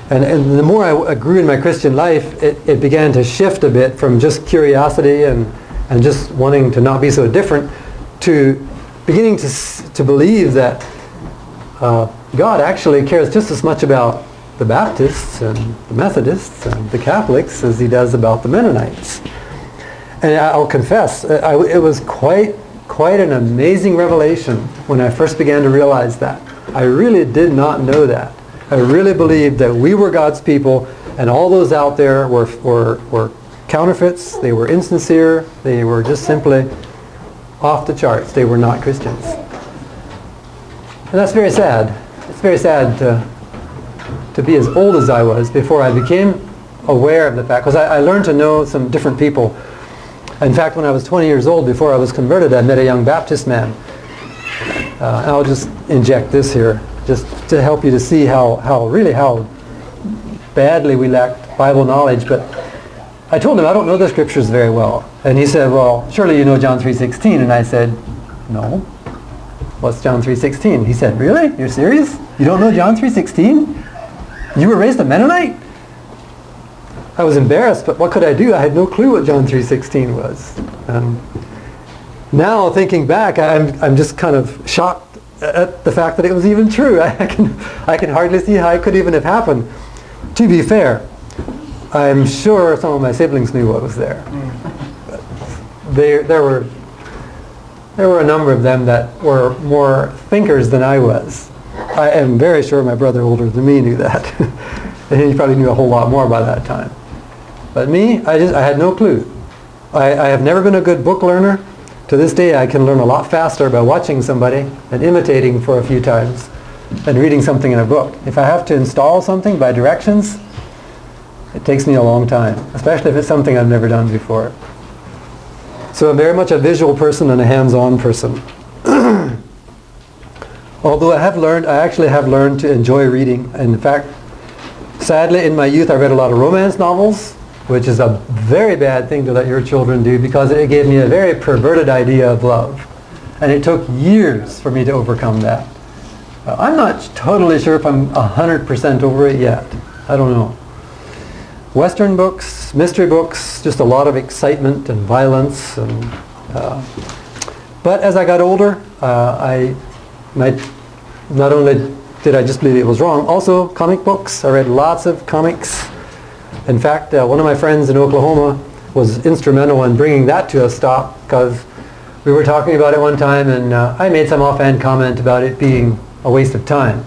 Speaker 1: the more I grew in my Christian life, it began to shift a bit from just curiosity and just wanting to not be so different to beginning to believe that God actually cares just as much about the Baptists and the Methodists and the Catholics as he does about the Mennonites. And I'll confess, it was quite an amazing revelation when I first began to realize that. I really did not know that. I really believed that we were God's people, and all those out there were counterfeits, they were insincere, they were just simply off the charts. They were not Christians. And that's very sad. It's very sad to be as old as I was before I became aware of the fact, because I learned to know some different people. In fact, when I was 20 years old, before I was converted, I met a young Baptist man. And I'll just inject this here, just to help you to see how badly we lacked Bible knowledge. But I told him I don't know the scriptures very well. And he said, well, surely you know John 3:16. And I said, no. What's John 3:16? He said, really? You're serious? You don't know John 3:16? You were raised a Mennonite? I was embarrassed, but what could I do? I had no clue what John 3:16 was. Now, thinking back, I'm just kind of shocked at the fact that it was even true. I can hardly see how it could even have happened. To be fair, I'm sure some of my siblings knew what was there. But there were a number of them that were more thinkers than I was. I am very sure my brother older than me knew that. And he probably knew a whole lot more by that time. But me, I had no clue. I have never been a good book learner. To this day, I can learn a lot faster by watching somebody and imitating for a few times than reading something in a book. If I have to install something by directions, it takes me a long time, especially if it's something I've never done before. So I'm very much a visual person and a hands-on person. Although I actually have learned to enjoy reading. In fact, sadly, in my youth, I read a lot of romance novels, which is a very bad thing to let your children do, because it gave me a very perverted idea of love. And it took years for me to overcome that. I'm not totally sure if I'm 100% over it yet. I don't know. Western books, mystery books, just a lot of excitement and violence. But as I got older, not only did I just believe it was wrong, also comic books. I read lots of comics. In fact, one of my friends in Oklahoma was instrumental in bringing that to a stop, because we were talking about it one time, and I made some offhand comment about it being a waste of time.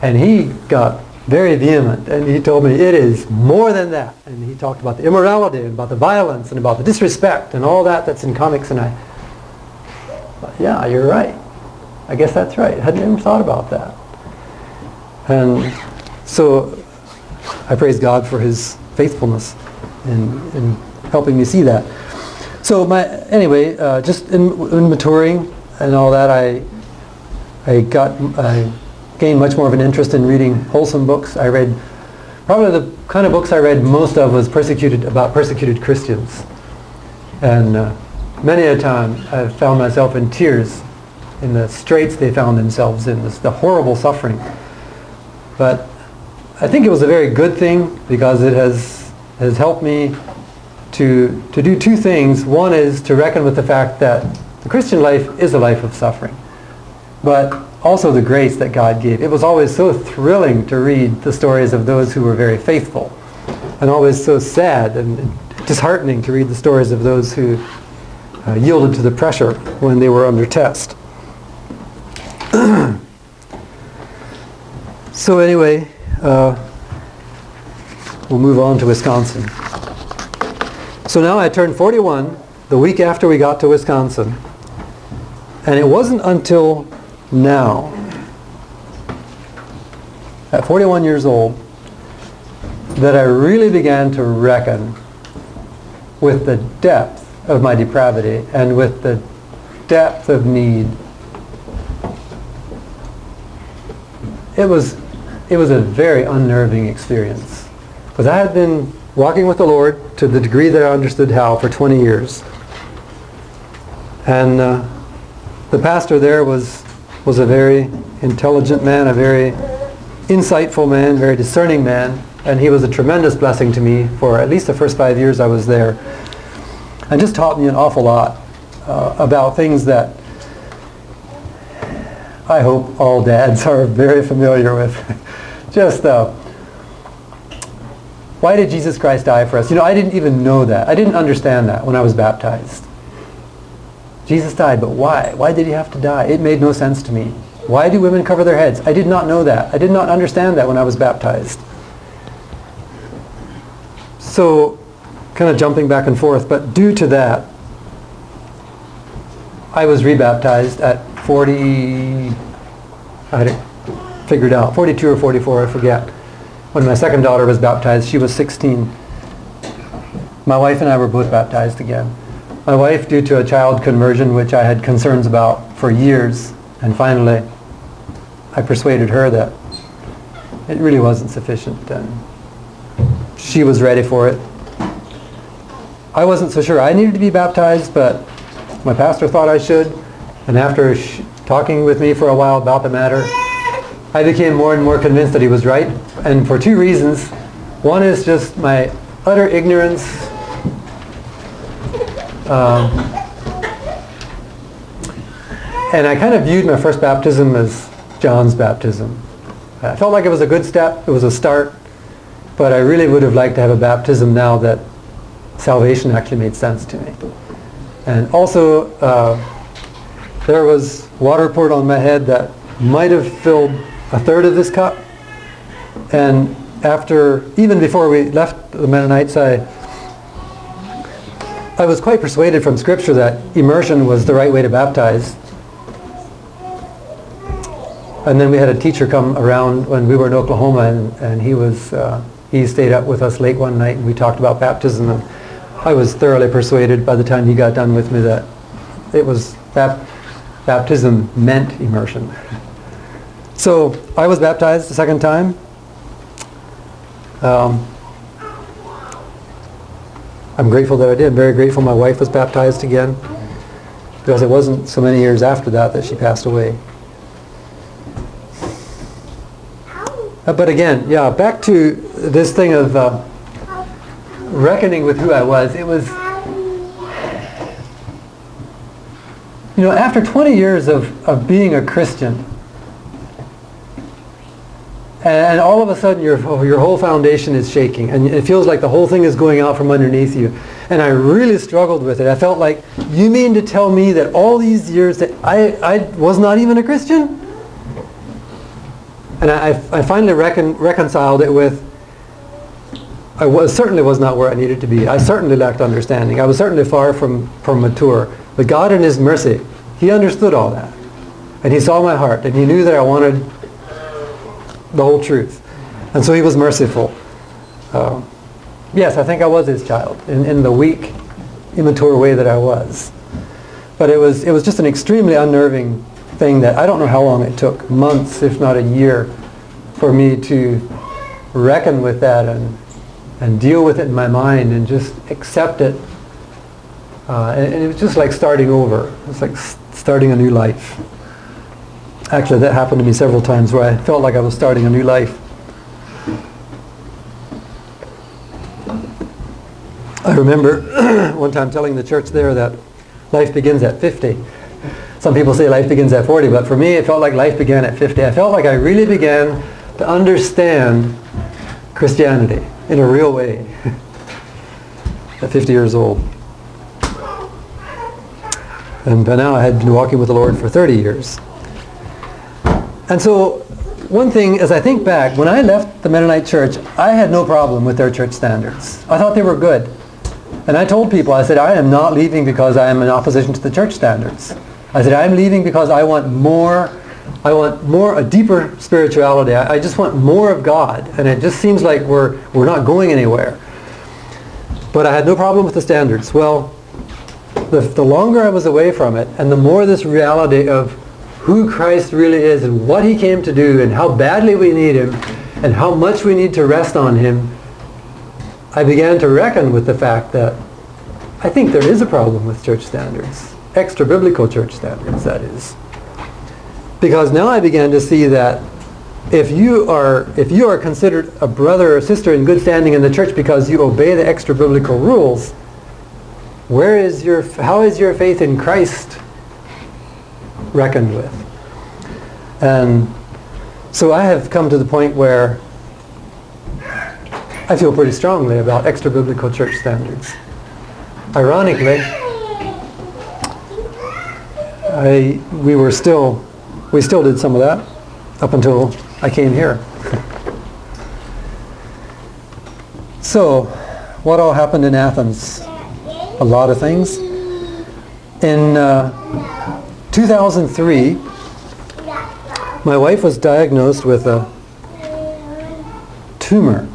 Speaker 1: And he got very vehement, and he told me it is more than that. And he talked about the immorality, and about the violence, and about the disrespect, and all that's in comics. And I thought, yeah, you're right. I guess that's right. I hadn't ever thought about that. And so I praise God for his faithfulness in helping me see that. So just in maturing and all that, I gained much more of an interest in reading wholesome books. I read, probably the kind of books I read most of was about persecuted Christians. And many a time I've found myself in tears in the straits they found themselves in, the horrible suffering. But I think it was a very good thing, because it has helped me to do two things. One is to reckon with the fact that the Christian life is a life of suffering. but also the grace that God gave. It was always so thrilling to read the stories of those who were very faithful, and always so sad and disheartening to read the stories of those who yielded to the pressure when they were under test. So anyway, we'll move on to Wisconsin. So now I turned 41 the week after we got to Wisconsin, and it wasn't until now, at 41 years old, that I really began to reckon with the depth of my depravity and with the depth of need. It was a very unnerving experience, because I had been walking with the Lord to the degree that I understood how for 20 years. And the pastor there was a very intelligent man, a very insightful man, very discerning man, and he was a tremendous blessing to me for at least the first 5 years I was there, and just taught me an awful lot about things that I hope all dads are very familiar with. Just why did Jesus Christ die for us? I didn't even know that. I didn't understand that when I was baptized. Jesus died, but why? Why did he have to die? It made no sense to me. Why do women cover their heads? I did not know that. I did not understand that when I was baptized. So, kind of jumping back and forth, but due to that, I was rebaptized at 40, I figured out, 42 or 44, I forget. When my second daughter was baptized, she was 16. My wife and I were both baptized again. My wife, due to a child conversion, which I had concerns about for years, and finally I persuaded her that it really wasn't sufficient, and she was ready for it. I wasn't so sure I needed to be baptized, but my pastor thought I should, and after talking with me for a while about the matter, I became more and more convinced that he was right, and for two reasons. One is just my utter ignorance and I kind of viewed my first baptism as John's baptism. I felt like it was a good step, it was a start, but I really would have liked to have a baptism now that salvation actually made sense to me. And also, there was water poured on my head that might have filled a third of this cup. And even before we left the Mennonites, I was quite persuaded from Scripture that immersion was the right way to baptize. And then we had a teacher come around when we were in Oklahoma, and he stayed up with us late one night, and we talked about baptism. And I was thoroughly persuaded by the time he got done with me that it was baptism meant immersion. So I was baptized the second time. I'm grateful that I did. I'm very grateful my wife was baptized again, because it wasn't so many years after that she passed away. But again, back to this thing of reckoning with who I was. It was, after 20 years of being a Christian, and all of a sudden your whole foundation is shaking, and it feels like the whole thing is going out from underneath you. And I really struggled with it. I felt like, you mean to tell me that all these years that I was not even a Christian? And I finally reconciled it with, certainly was not where I needed to be. I certainly lacked understanding. I was certainly far from mature. But God in His mercy, He understood all that. And He saw my heart, and He knew that I wanted the whole truth. And so He was merciful. Yes, I think I was His child in the weak, immature way that I was. But it was just an extremely unnerving thing that I don't know how long it took, months if not a year, for me to reckon with that and deal with it in my mind and just accept it. And it was just like starting over. It's like starting a new life. Actually, that happened to me several times where I felt like I was starting a new life. I remember one time telling the church there that life begins at 50. Some people say life begins at 40, but for me it felt like life began at 50. I felt like I really began to understand Christianity in a real way at 50 years old. And by now I had been walking with the Lord for 30 years. And so one thing, as I think back, when I left the Mennonite church, I had no problem with their church standards. I thought they were good. And I told people, I said, I am not leaving because I am in opposition to the church standards. I said, I'm leaving because I want more, a deeper spirituality. I just want more of God. And it just seems like we're not going anywhere. But I had no problem with the standards. Well, the longer I was away from it, and the more this reality of who Christ really is and what he came to do and how badly we need him and how much we need to rest on him, I began to reckon with the fact that I think there is a problem with church standards, extra-biblical church standards, that is. Because now I began to see that if you are considered a brother or sister in good standing in the church because you obey the extra-biblical rules, how is your faith in Christ reckoned with? And so I have come to the point where I feel pretty strongly about extra-biblical church standards. Ironically, we still did some of that up until I came here. So, what all happened in Athens? A lot of things. In 2003, my wife was diagnosed with a tumor.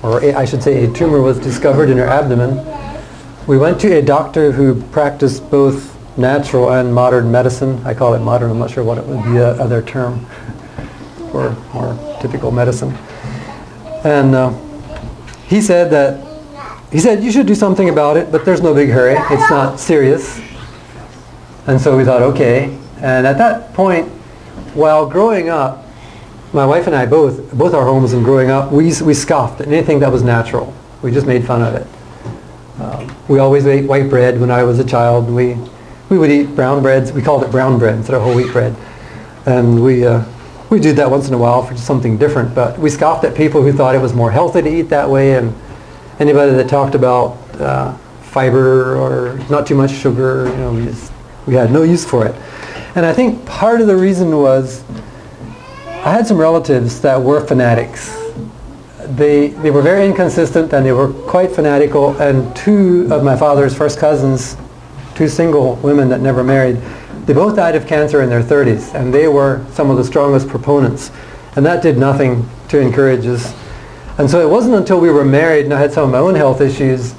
Speaker 1: Or I should say a tumor was discovered in her abdomen. We went to a doctor who practiced both natural and modern medicine. I call it modern, I'm not sure what it would be the other term for more typical medicine. And he said, you should do something about it, but there's no big hurry. It's not serious. And so we thought, okay. And at that point, while growing up, my wife and I both our homes and growing up, we scoffed at anything that was natural. We just made fun of it. We always ate white bread when I was a child. We would eat brown breads. We called it brown bread instead of whole wheat bread. And we did that once in a while for something different. But we scoffed at people who thought it was more healthy to eat that way, and anybody that talked about fiber or not too much sugar, we had no use for it. And I think part of the reason was I had some relatives that were fanatics. They were very inconsistent and they were quite fanatical, and two of my father's first cousins, two single women that never married, they both died of cancer in their 30s, and they were some of the strongest proponents. And that did nothing to encourage us. And so it wasn't until we were married and I had some of my own health issues,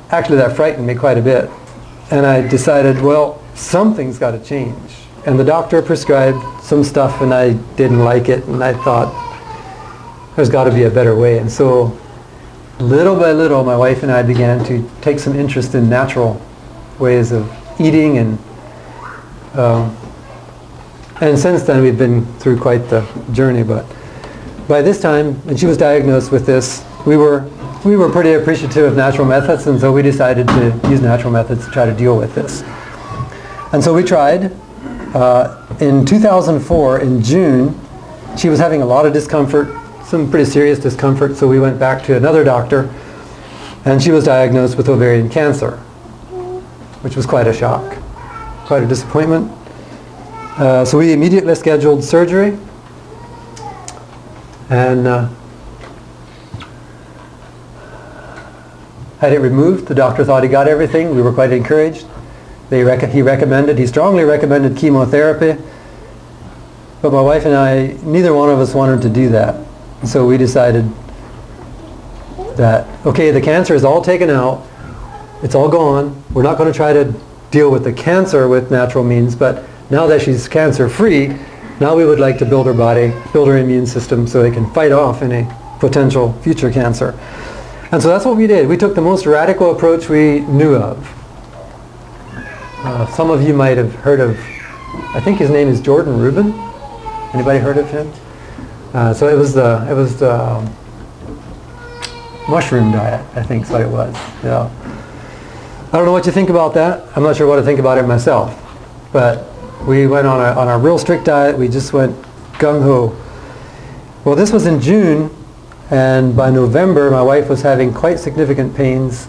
Speaker 1: actually that frightened me quite a bit. And I decided, well, something's got to change. And the doctor prescribed some stuff and I didn't like it, and I thought, there's got to be a better way. And so little by little, my wife and I began to take some interest in natural ways of eating, and since then we've been through quite the journey. But by this time, when she was diagnosed with this, we were pretty appreciative of natural methods, and so we decided to use natural methods to try to deal with this. And so we tried. In 2004, in June, she was having a lot of discomfort, some pretty serious discomfort, so we went back to another doctor, and she was diagnosed with ovarian cancer, which was quite a shock, quite a disappointment. So we immediately scheduled surgery, and had it removed. The doctor thought he got everything. We were quite encouraged. He strongly recommended chemotherapy, but my wife and I, neither one of us wanted to do that. So we decided that, okay, the cancer is all taken out, it's all gone, we're not going to try to deal with the cancer with natural means, but now that she's cancer-free, now we would like to build her body, build her immune system so it can fight off any potential future cancer. And so that's what we did. We took the most radical approach we knew of. Some of you might have heard of, I think his name is Jordan Rubin. Anybody heard of him? So it was the mushroom diet, I think is what it was. Yeah. I don't know what you think about that. I'm not sure what to think about it myself. But we went on a real strict diet. We just went gung-ho. Well, this was in June, and by November, my wife was having quite significant pains.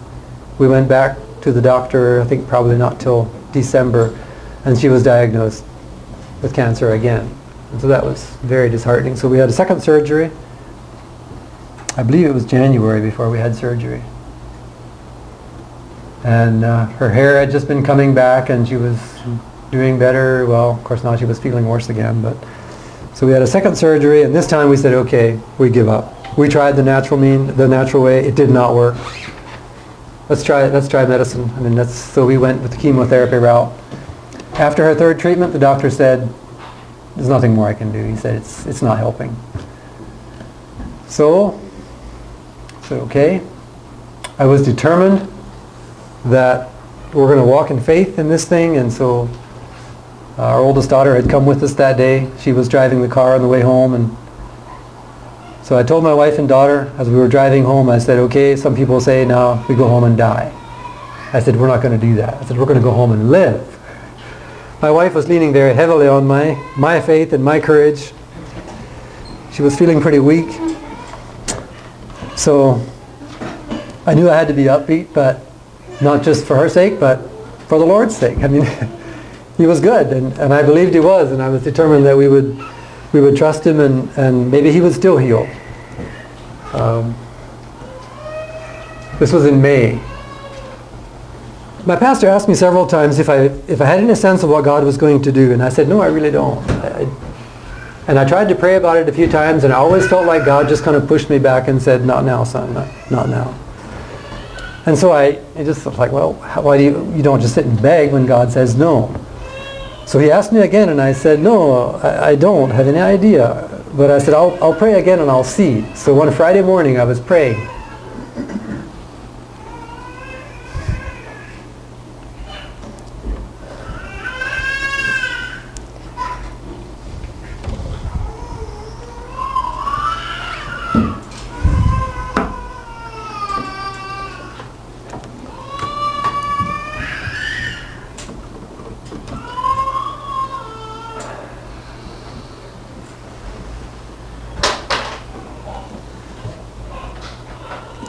Speaker 1: We went back to the doctor, I think probably not till December, and she was diagnosed with cancer again. And so that was very disheartening. So we had a second surgery. I believe it was January before we had surgery. And her hair had just been coming back, and she was doing better. Well, of course now she was feeling worse again. But so we had a second surgery, and this time we said, okay, we give up. We tried the natural way. It did not work. Let's try medicine. I mean, so we went with the chemotherapy route. After her third treatment, the doctor said, there's nothing more I can do. He said, it's not helping. So I said, okay. I was determined that we're going to walk in faith in this thing, and so our oldest daughter had come with us that day. She was driving the car on the way home, and so I told my wife and daughter as we were driving home, I said, okay, some people say now we go home and die. I said, we're not going to do that. I said, we're going to go home and live. My wife was leaning very heavily on my faith and my courage. She was feeling pretty weak. So I knew I had to be upbeat, but not just for her sake, but for the Lord's sake. I mean, He was good, and I believed He was, and I was determined that we would trust Him, and maybe He would still heal. This was in May. My pastor asked me several times if I had any sense of what God was going to do, and I said, no, I really don't. And I tried to pray about it a few times, and I always felt like God just kind of pushed me back and said, not now, son, not now. And so I just was like, well, why do you don't just sit and beg when God says no? So he asked me again, and I said, no, I don't have any idea. But I said, I'll pray again and I'll see. So one Friday morning I was praying.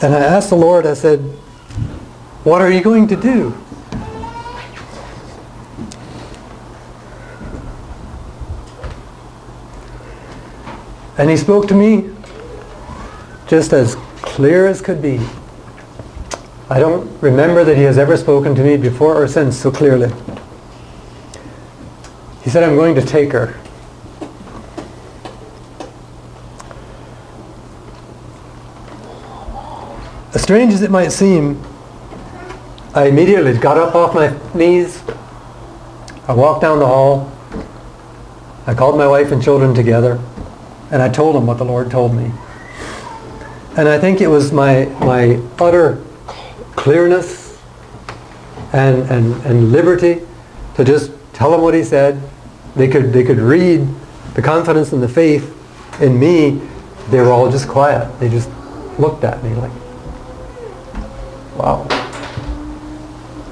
Speaker 1: And I asked the Lord, I said, what are you going to do? And He spoke to me just as clear as could be. I don't remember that He has ever spoken to me before or since so clearly. He said, I'm going to take her. As strange as it might seem, I immediately got up off my knees. I walked down the hall. I called my wife and children together, and I told them what the Lord told me. And I think it was my utter clearness and liberty to just tell them what He said. They could read the confidence and the faith in me. They were all just quiet. They just looked at me like, wow.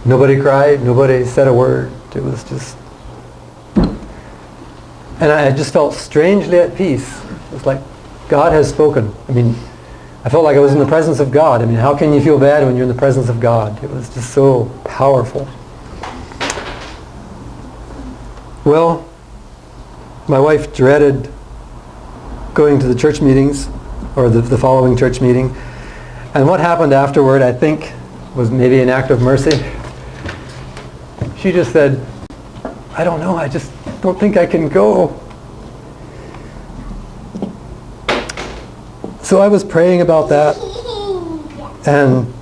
Speaker 1: Nobody cried. Nobody said a word. It was just... And I just felt strangely at peace. It was like God has spoken. I mean, I felt like I was in the presence of God. I mean, how can you feel bad when you're in the presence of God? It was just so powerful. Well, my wife dreaded going to the church meetings, or the following church meeting. And what happened afterward, I think, was maybe an act of mercy. She just said, I don't know, I just don't think I can go. So I was praying about that, and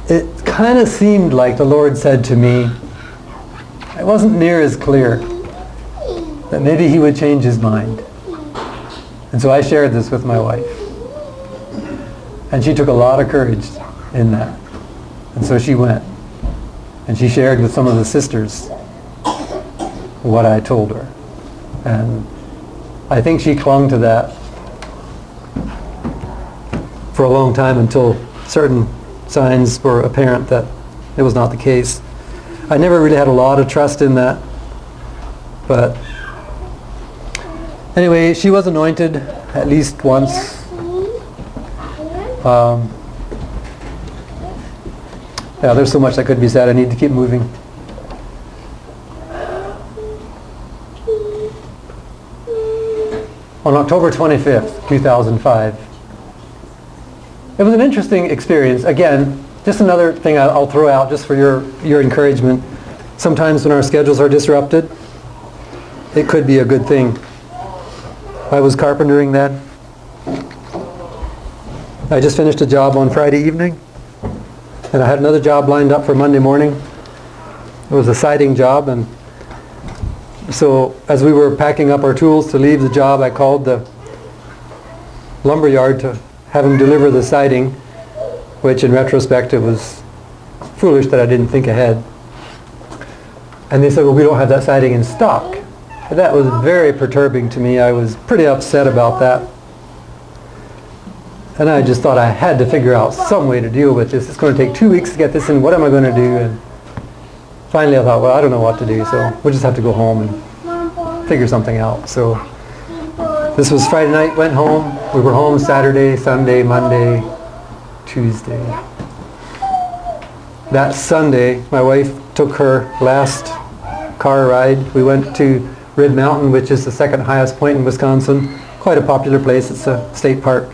Speaker 1: it kind of seemed like the Lord said to me, it wasn't near as clear, that maybe He would change His mind. And so I shared this with my wife. And she took a lot of courage in that. And so she went. And she shared with some of the sisters what I told her. And I think she clung to that for a long time until certain signs were apparent that it was not the case. I never really had a lot of trust in that. But anyway, she was anointed at least once. Yeah, there's so much that could be said. I need to keep moving. On October 25th, 2005. It was an interesting experience. Again, just another thing I'll throw out just for your encouragement. Sometimes when our schedules are disrupted, it could be a good thing. I was carpentering then. I just finished a job on Friday evening, and I had another job lined up for Monday morning. It was a siding job, and so as we were packing up our tools to leave the job, I called the lumber yard to have them deliver the siding, which in retrospect it was foolish that I didn't think ahead. And they said, well, we don't have that siding in stock. And that was very perturbing to me. I was pretty upset about that. And I just thought I had to figure out some way to deal with this. It's going to take 2 weeks to get this in. What am I going to do? And finally I thought, well, I don't know what to do, so we'll just have to go home and figure something out. So this was Friday night, went home. We were home Saturday, Sunday, Monday, Tuesday. That Sunday, my wife took her last car ride. We went to Red Mountain, which is the second highest point in Wisconsin. Quite a popular place. It's a state park.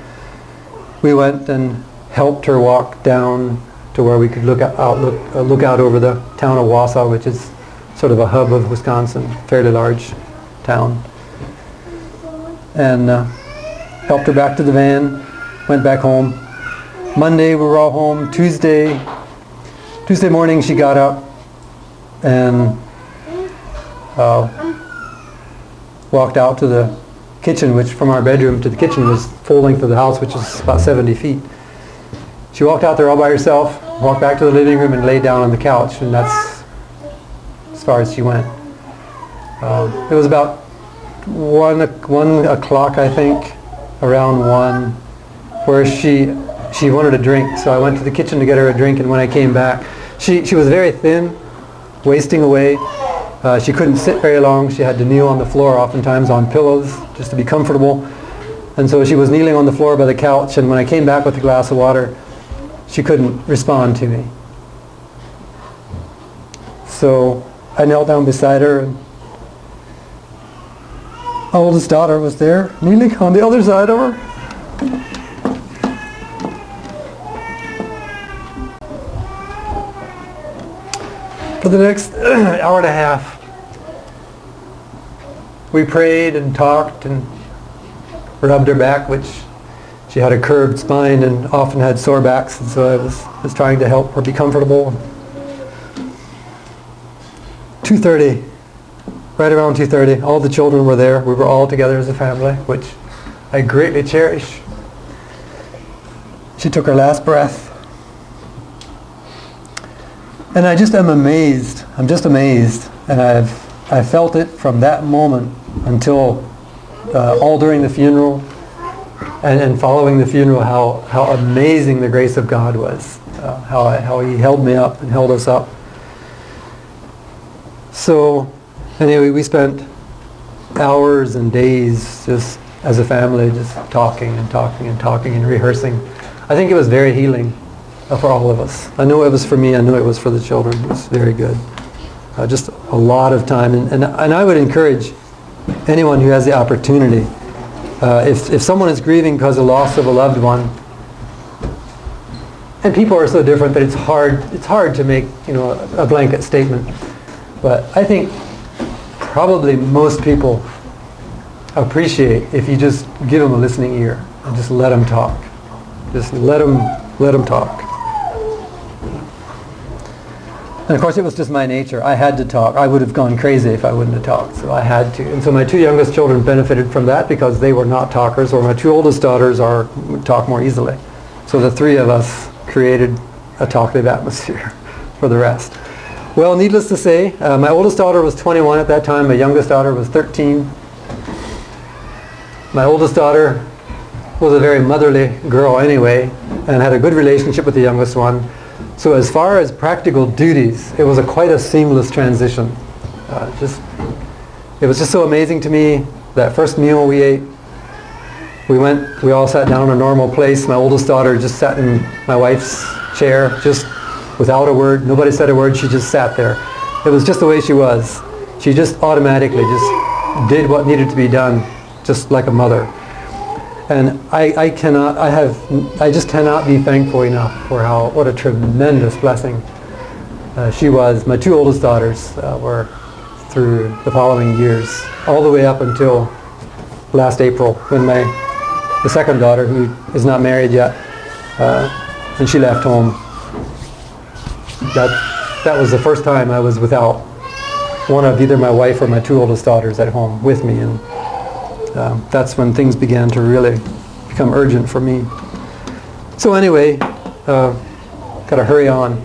Speaker 1: We went and helped her walk down to where we could look out over the town of Wausau, which is sort of a hub of Wisconsin, fairly large town. And helped her back to the van, went back home. Monday we were all home. Tuesday morning she got up and walked out to the kitchen, which from our bedroom to the kitchen was full length of the house, which is about 70 feet. She walked out there all by herself, walked back to the living room and laid down on the couch, and that's as far as she went. It was about 1 o'clock, I think, around 1, where she wanted a drink, so I went to the kitchen to get her a drink, and when I came back, she was very thin, wasting away. She couldn't sit very long. She had to kneel on the floor, oftentimes on pillows, just to be comfortable. And so she was kneeling on the floor by the couch, and when I came back with a glass of water, she couldn't respond to me. So I knelt down beside her, and my oldest daughter was there, kneeling on the other side of her. For the next hour and a half, we prayed and talked and rubbed her back, which she had a curved spine and often had sore backs, and so I was trying to help her be comfortable. 2:30, right around 2:30, all the children were there. We were all together as a family, which I greatly cherish. She took her last breath. And I just am amazed. I'm just amazed. And I felt it from that moment until all during the funeral and following the funeral, how amazing the grace of God was. How He held me up and held us up. So anyway, we spent hours and days just as a family just talking and talking and talking and rehearsing. I think it was very healing for all of us. I know it was for me. I know it was for the children. It was very good. Just a lot of time. And I would encourage anyone who has the opportunity, if someone is grieving because of loss of a loved one, and people are so different that it's hard to make a blanket statement. But I think probably most people appreciate if you just give them a listening ear and just let them talk. Just let them talk. And of course it was just my nature. I had to talk. I would have gone crazy if I wouldn't have talked, so I had to. And so my two youngest children benefited from that because they were not talkers, or my two oldest daughters talk more easily. So the three of us created a talkative atmosphere for the rest. Well, needless to say, my oldest daughter was 21 at that time. My youngest daughter was 13. My oldest daughter was a very motherly girl anyway, and had a good relationship with the youngest one. So as far as practical duties, it was quite a seamless transition. It was just so amazing to me. That first meal we ate, we all sat down in a normal place. My oldest daughter just sat in my wife's chair, just without a word. Nobody said a word, she just sat there. It was just the way she was. She just automatically just did what needed to be done, just like a mother. And I just cannot be thankful enough for what a tremendous blessing she was. My two oldest daughters were through the following years, all the way up until last April, when the second daughter, who is not married yet, and she left home. That was the first time I was without one of either my wife or my two oldest daughters at home with me, and that's when things began to really become urgent for me. So anyway, got to hurry on.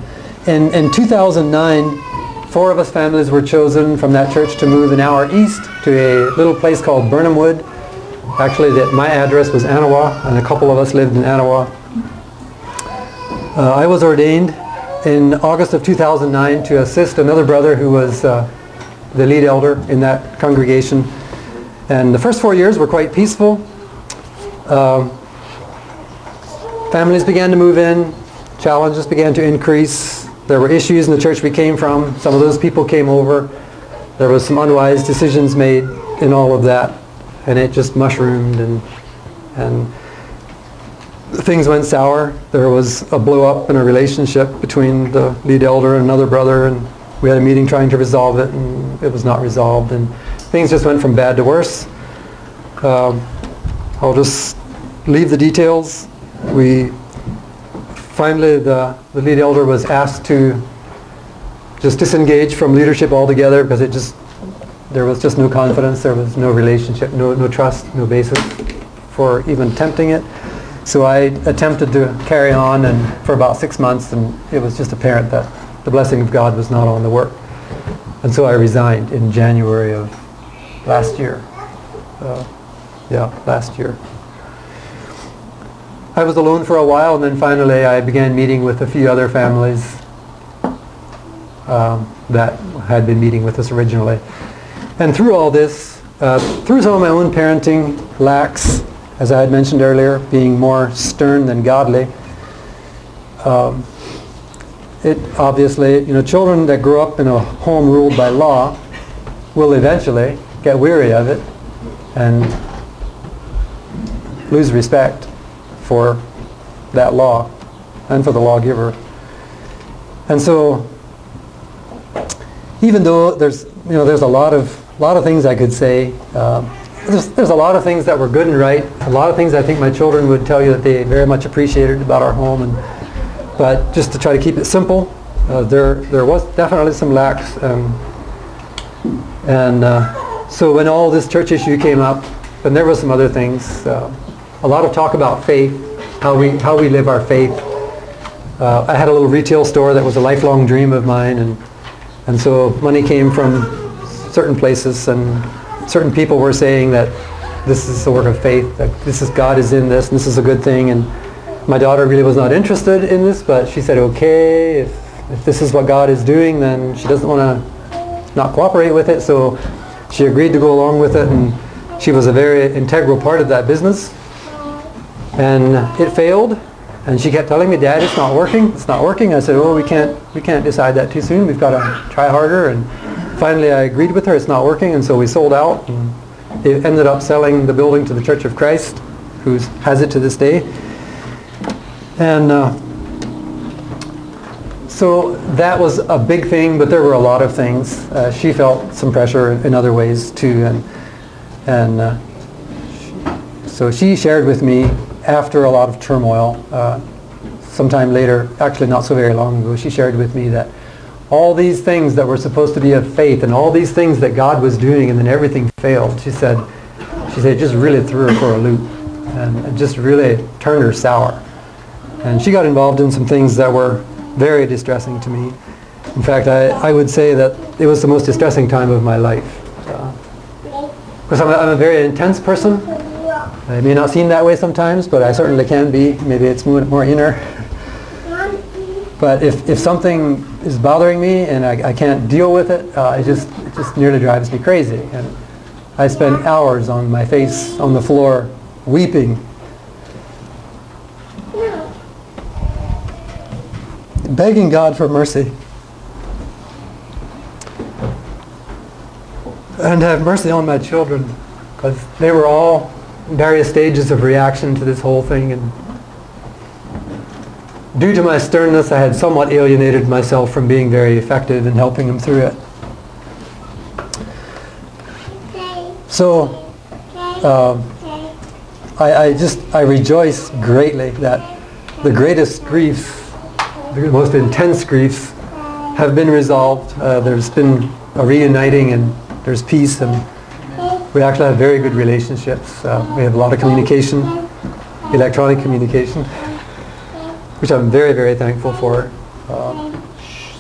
Speaker 1: In 2009, 4 of us families were chosen from that church to move an hour east to a little place called Burnham Wood. Actually, my address was Anawa, and a couple of us lived in Anawa. I was ordained in August of 2009 to assist another brother who was the lead elder in that congregation. And the first 4 years were quite peaceful. Families began to move in. Challenges began to increase. There were issues in the church we came from. Some of those people came over. There was some unwise decisions made in all of that. And it just mushroomed, and things went sour. There was a blow up in a relationship between the lead elder and another brother, and we had a meeting trying to resolve it, and it was not resolved, and things just went from bad to worse. I'll just leave the details. Finally, the lead elder was asked to just disengage from leadership altogether, because there was just no confidence, there was no relationship, no trust, no basis for even attempting it. So I attempted to carry on, and for about 6 months, and it was just apparent that the blessing of God was not on the work. And so I resigned in January of last year. Last year. I was alone for a while, and then finally I began meeting with a few other families that had been meeting with us originally. And through all this, through some of my own parenting lacks, as I had mentioned earlier, being more stern than godly, it obviously, children that grow up in a home ruled by law will eventually get weary of it and lose respect for that law and for the lawgiver. And so, even though there's a lot of things I could say, there's a lot of things that were good and right, a lot of things I think my children would tell you that they very much appreciated about our home, but just to try to keep it simple, there was definitely some lacks, so when all this church issue came up, and there were some other things, a lot of talk about faith, how we live our faith. I had a little retail store that was a lifelong dream of mine, and so money came from certain places, and certain people were saying that this is the work of faith, that God is in this, and this is a good thing. And my daughter really was not interested in this, but she said, okay, if this is what God is doing, then she doesn't want to not cooperate with it. So she agreed to go along with it, and she was a very integral part of that business. And it failed, and she kept telling me, Dad, it's not working. I said, oh, we can't decide that too soon. We've got to try harder. And finally I agreed with her, it's not working, and so we sold out, and it ended up selling the building to the Church of Christ, who has it to this day. And so that was a big thing, but there were a lot of things. She felt some pressure in other ways too, and so she shared with me after a lot of turmoil, sometime later, actually not so very long ago, she shared with me that all these things that were supposed to be of faith, and all these things that God was doing, and then everything failed. She said it just really threw her for a loop, and it just really turned her sour. And she got involved in some things that were very distressing to me. In fact, I would say that it was the most distressing time of my life. Because I'm a very intense person. It may not seem that way sometimes, but I certainly can be. Maybe it's more inner. But if something is bothering me and I can't deal with it, it just nearly drives me crazy. And I spend hours on my face on the floor weeping, begging God for mercy. And have mercy on my children, because they were all in various stages of reaction to this whole thing. And due to my sternness, I had somewhat alienated myself from being very effective in helping them through it. So I rejoice greatly that the greatest griefs, the most intense griefs, have been resolved. There's been a reuniting and there's peace, and we actually have very good relationships. We have a lot of communication, electronic communication, which I'm very, very thankful for.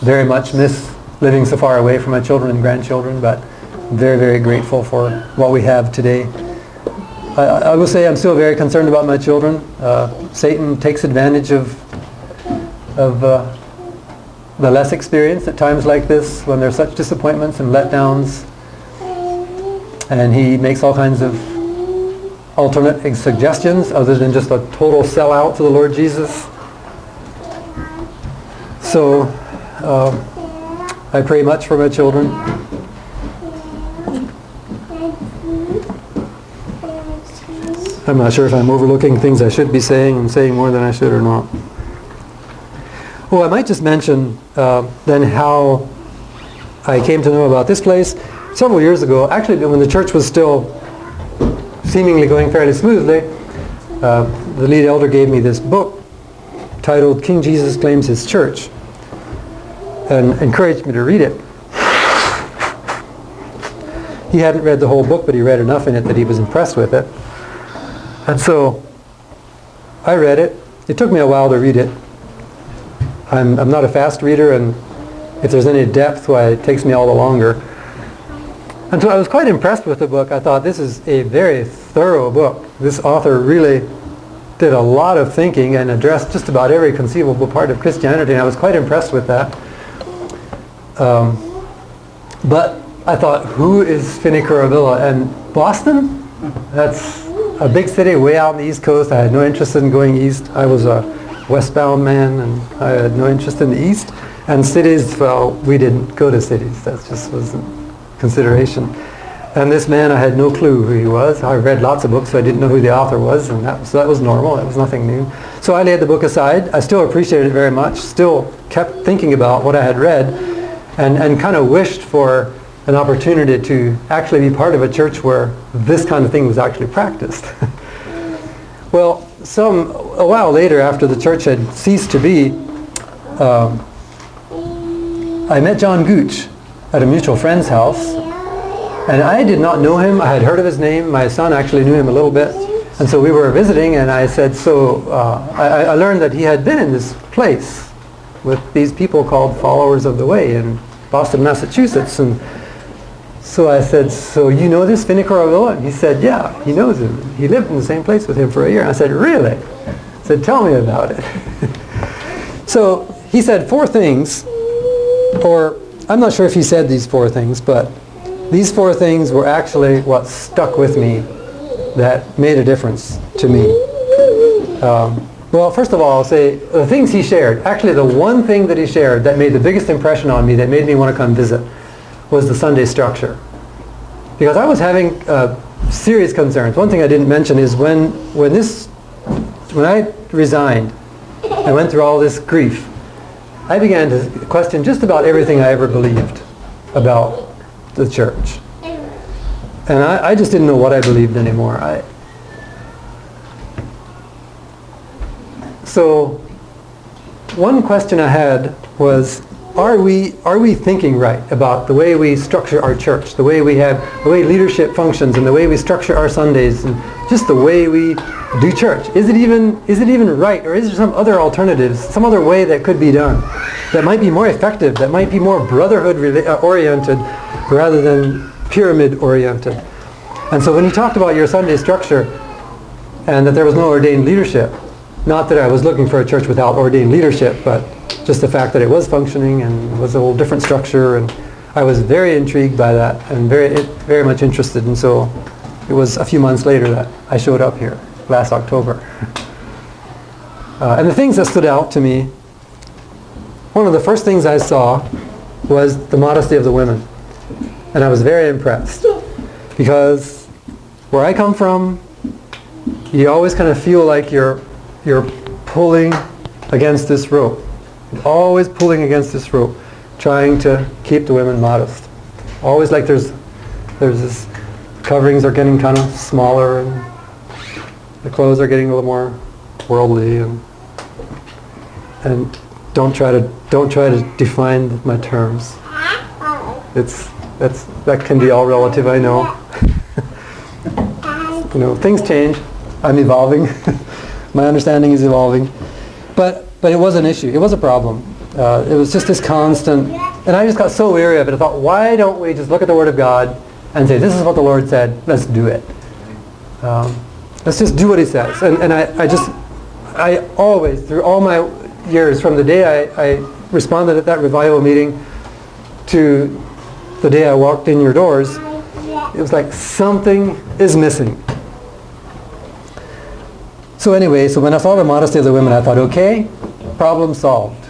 Speaker 1: Very much miss living so far away from my children and grandchildren, but very, very grateful for what we have today. I will say I'm still very concerned about my children. Satan takes advantage of the less experienced at times like this, when there's such disappointments and letdowns. And he makes all kinds of alternate suggestions other than just a total sellout to the Lord Jesus. So I pray much for my children. I'm not sure if I'm overlooking things I should be saying and saying more than I should or not. Oh, I might just mention then how I came to know about this place. Several years ago, actually when the church was still seemingly going fairly smoothly, the lead elder gave me this book titled King Jesus Claims His Church, and encouraged me to read it. He hadn't read the whole book, but he read enough in it that he was impressed with it. And so I read it. It took me a while to read it. I'm not a fast reader, and if there's any depth, why it takes me all the longer. And so I was quite impressed with the book. I thought, this is a very thorough book. This author really did a lot of thinking and addressed just about every conceivable part of Christianity, and I was quite impressed with that. But I thought, who is Finney Curavilla? And Boston? That's a big city way out on the East Coast. I had no interest in going east. I was a westbound man, and I had no interest in the east. And cities, well, we didn't go to cities. That just wasn't consideration. And this man, I had no clue who he was. I read lots of books, so I didn't know who the author was, and that was normal. That was nothing new. So I laid the book aside. I still appreciated it very much, still kept thinking about what I had read, and kind of wished for an opportunity to actually be part of a church where this kind of thing was actually practiced. Well, a while later, after the church had ceased to be, I met John Gooch at a mutual friend's house, and I did not know him. I had heard of his name. My son actually knew him a little bit, and so we were visiting, and I said, I learned that he had been in this place with these people called Followers of the Way in Boston, Massachusetts. And so I said, so you know this Finney Curavilla? And he said, yeah, he knows him. He lived in the same place with him for a year. And I said, really? I said, tell me about it. So he said 4 things, or I'm not sure if he said these 4 things, but these 4 things were actually what stuck with me, that made a difference to me. Well, first of all, I'll say the things he shared. Actually, the one thing that he shared that made the biggest impression on me, that made me want to come visit, was the Sunday structure. Because I was having serious concerns. One thing I didn't mention is when I resigned and went through all this grief, I began to question just about everything I ever believed about the church. And I just didn't know what I believed anymore. So one question I had was, are we thinking right about the way we structure our church, the way leadership functions, and the way we structure our Sundays, and just the way we do church? Is it even right, or is there some other alternatives, some other way that could be done that might be more effective, that might be more brotherhood oriented rather than pyramid oriented? And so when you talked about your Sunday structure and that there was no ordained leadership, not that I was looking for a church without ordained leadership, but just the fact that it was functioning and was a whole different structure, and I was very intrigued by that and very much interested. And so it was a few months later that I showed up here last October. And the things that stood out to me, one of the first things I saw was the modesty of the women. And I was very impressed, because where I come from, you always kind of feel like you're pulling against this rope. You're always pulling against this rope, trying to keep the women modest. Always like there's this, coverings are getting kind of smaller, and the clothes are getting a little more worldly, and don't try to define my terms. That can be all relative, I know. Things change. I'm evolving. My understanding is evolving. But it was an issue. It was a problem. It was just this constant, and I just got so weary of it. I thought, why don't we just look at the Word of God and say, this is what the Lord said, let's do it. Let's just do what He says. And I always, through all my years, from the day I responded at that revival meeting to the day I walked in your doors, it was like something is missing. So anyway, when I saw the modesty of the women, I thought, okay, problem solved.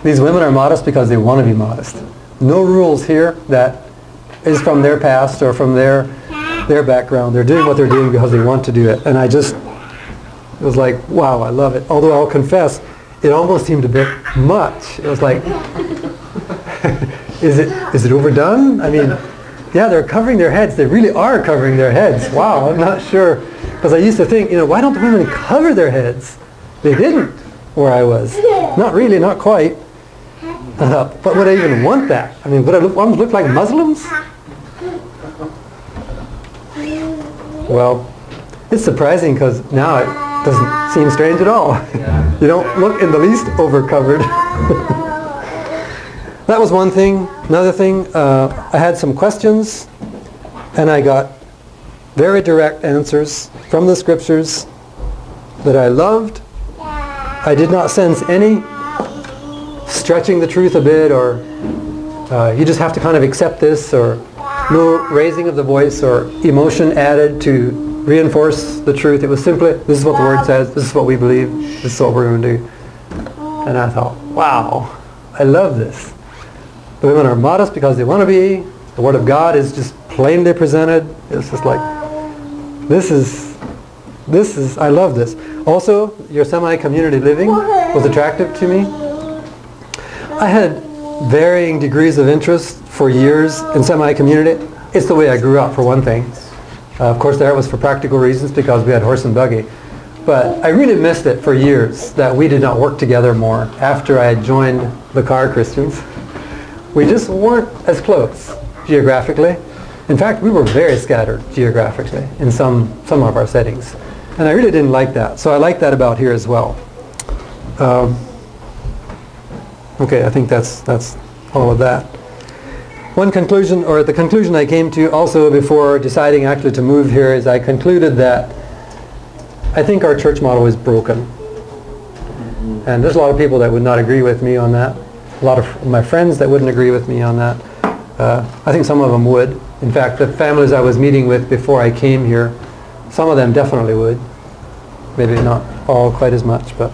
Speaker 1: These women are modest because they want to be modest. No rules here that is from their past or from their background. They're doing what they're doing because they want to do it. And it was like, wow, I love it. Although I'll confess, it almost seemed a bit much. It was like, is it overdone? I mean, yeah, they're covering their heads. They really are covering their heads. Wow, I'm not sure. Because I used to think, why don't the women cover their heads? They didn't where I was. Not really, not quite. But would I even want that? I mean, would I look like Muslims? Well, it's surprising because now it doesn't seem strange at all. You don't look in the least over-covered. That was one thing. Another thing, I had some questions, and I got very direct answers from the scriptures that I loved. I did not sense any stretching the truth a bit, or you just have to kind of accept this, or no raising of the voice or emotion added to reinforce the truth. It was simply, this is what the Word says, this is what we believe, this is what we're going to do. And I thought, wow, I love this. The women are modest because they want to be. The Word of God is just plainly presented. It's just like, this is, I love this. Also, your semi-community living was attractive to me. I had varying degrees of interest for years in semi-community. It's the way I grew up, for one thing. Of course, that was for practical reasons because we had horse and buggy. But I really missed it for years that we did not work together more after I had joined the Car Christians. We just weren't as close geographically. In fact, we were very scattered geographically in some of our settings. And I really didn't like that. So I like that about here as well. Okay, I think that's all of that. One conclusion, or the conclusion I came to also before deciding actually to move here, is I concluded that I think our church model is broken. And there's a lot of people that would not agree with me on that. A lot of my friends that wouldn't agree with me on that. I think some of them would. In fact, the families I was meeting with before I came here, some of them definitely would. Maybe not all quite as much, but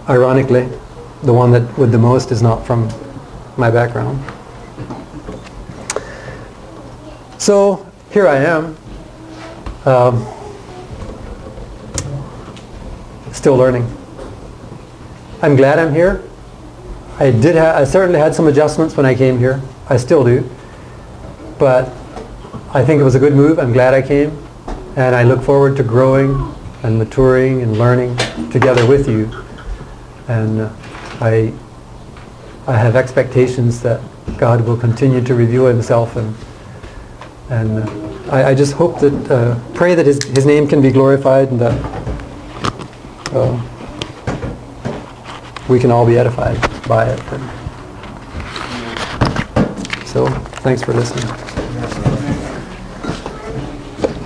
Speaker 1: ironically, the one that would the most is not from my background. So here I am, still learning. I'm glad I'm here. I certainly had some adjustments when I came here. I still do. But I think it was a good move. I'm glad I came. And I look forward to growing and maturing and learning together with you. And I have expectations that God will continue to reveal Himself, and I just hope that, pray that His name can be glorified, and that we can all be edified by it. So, thanks for listening.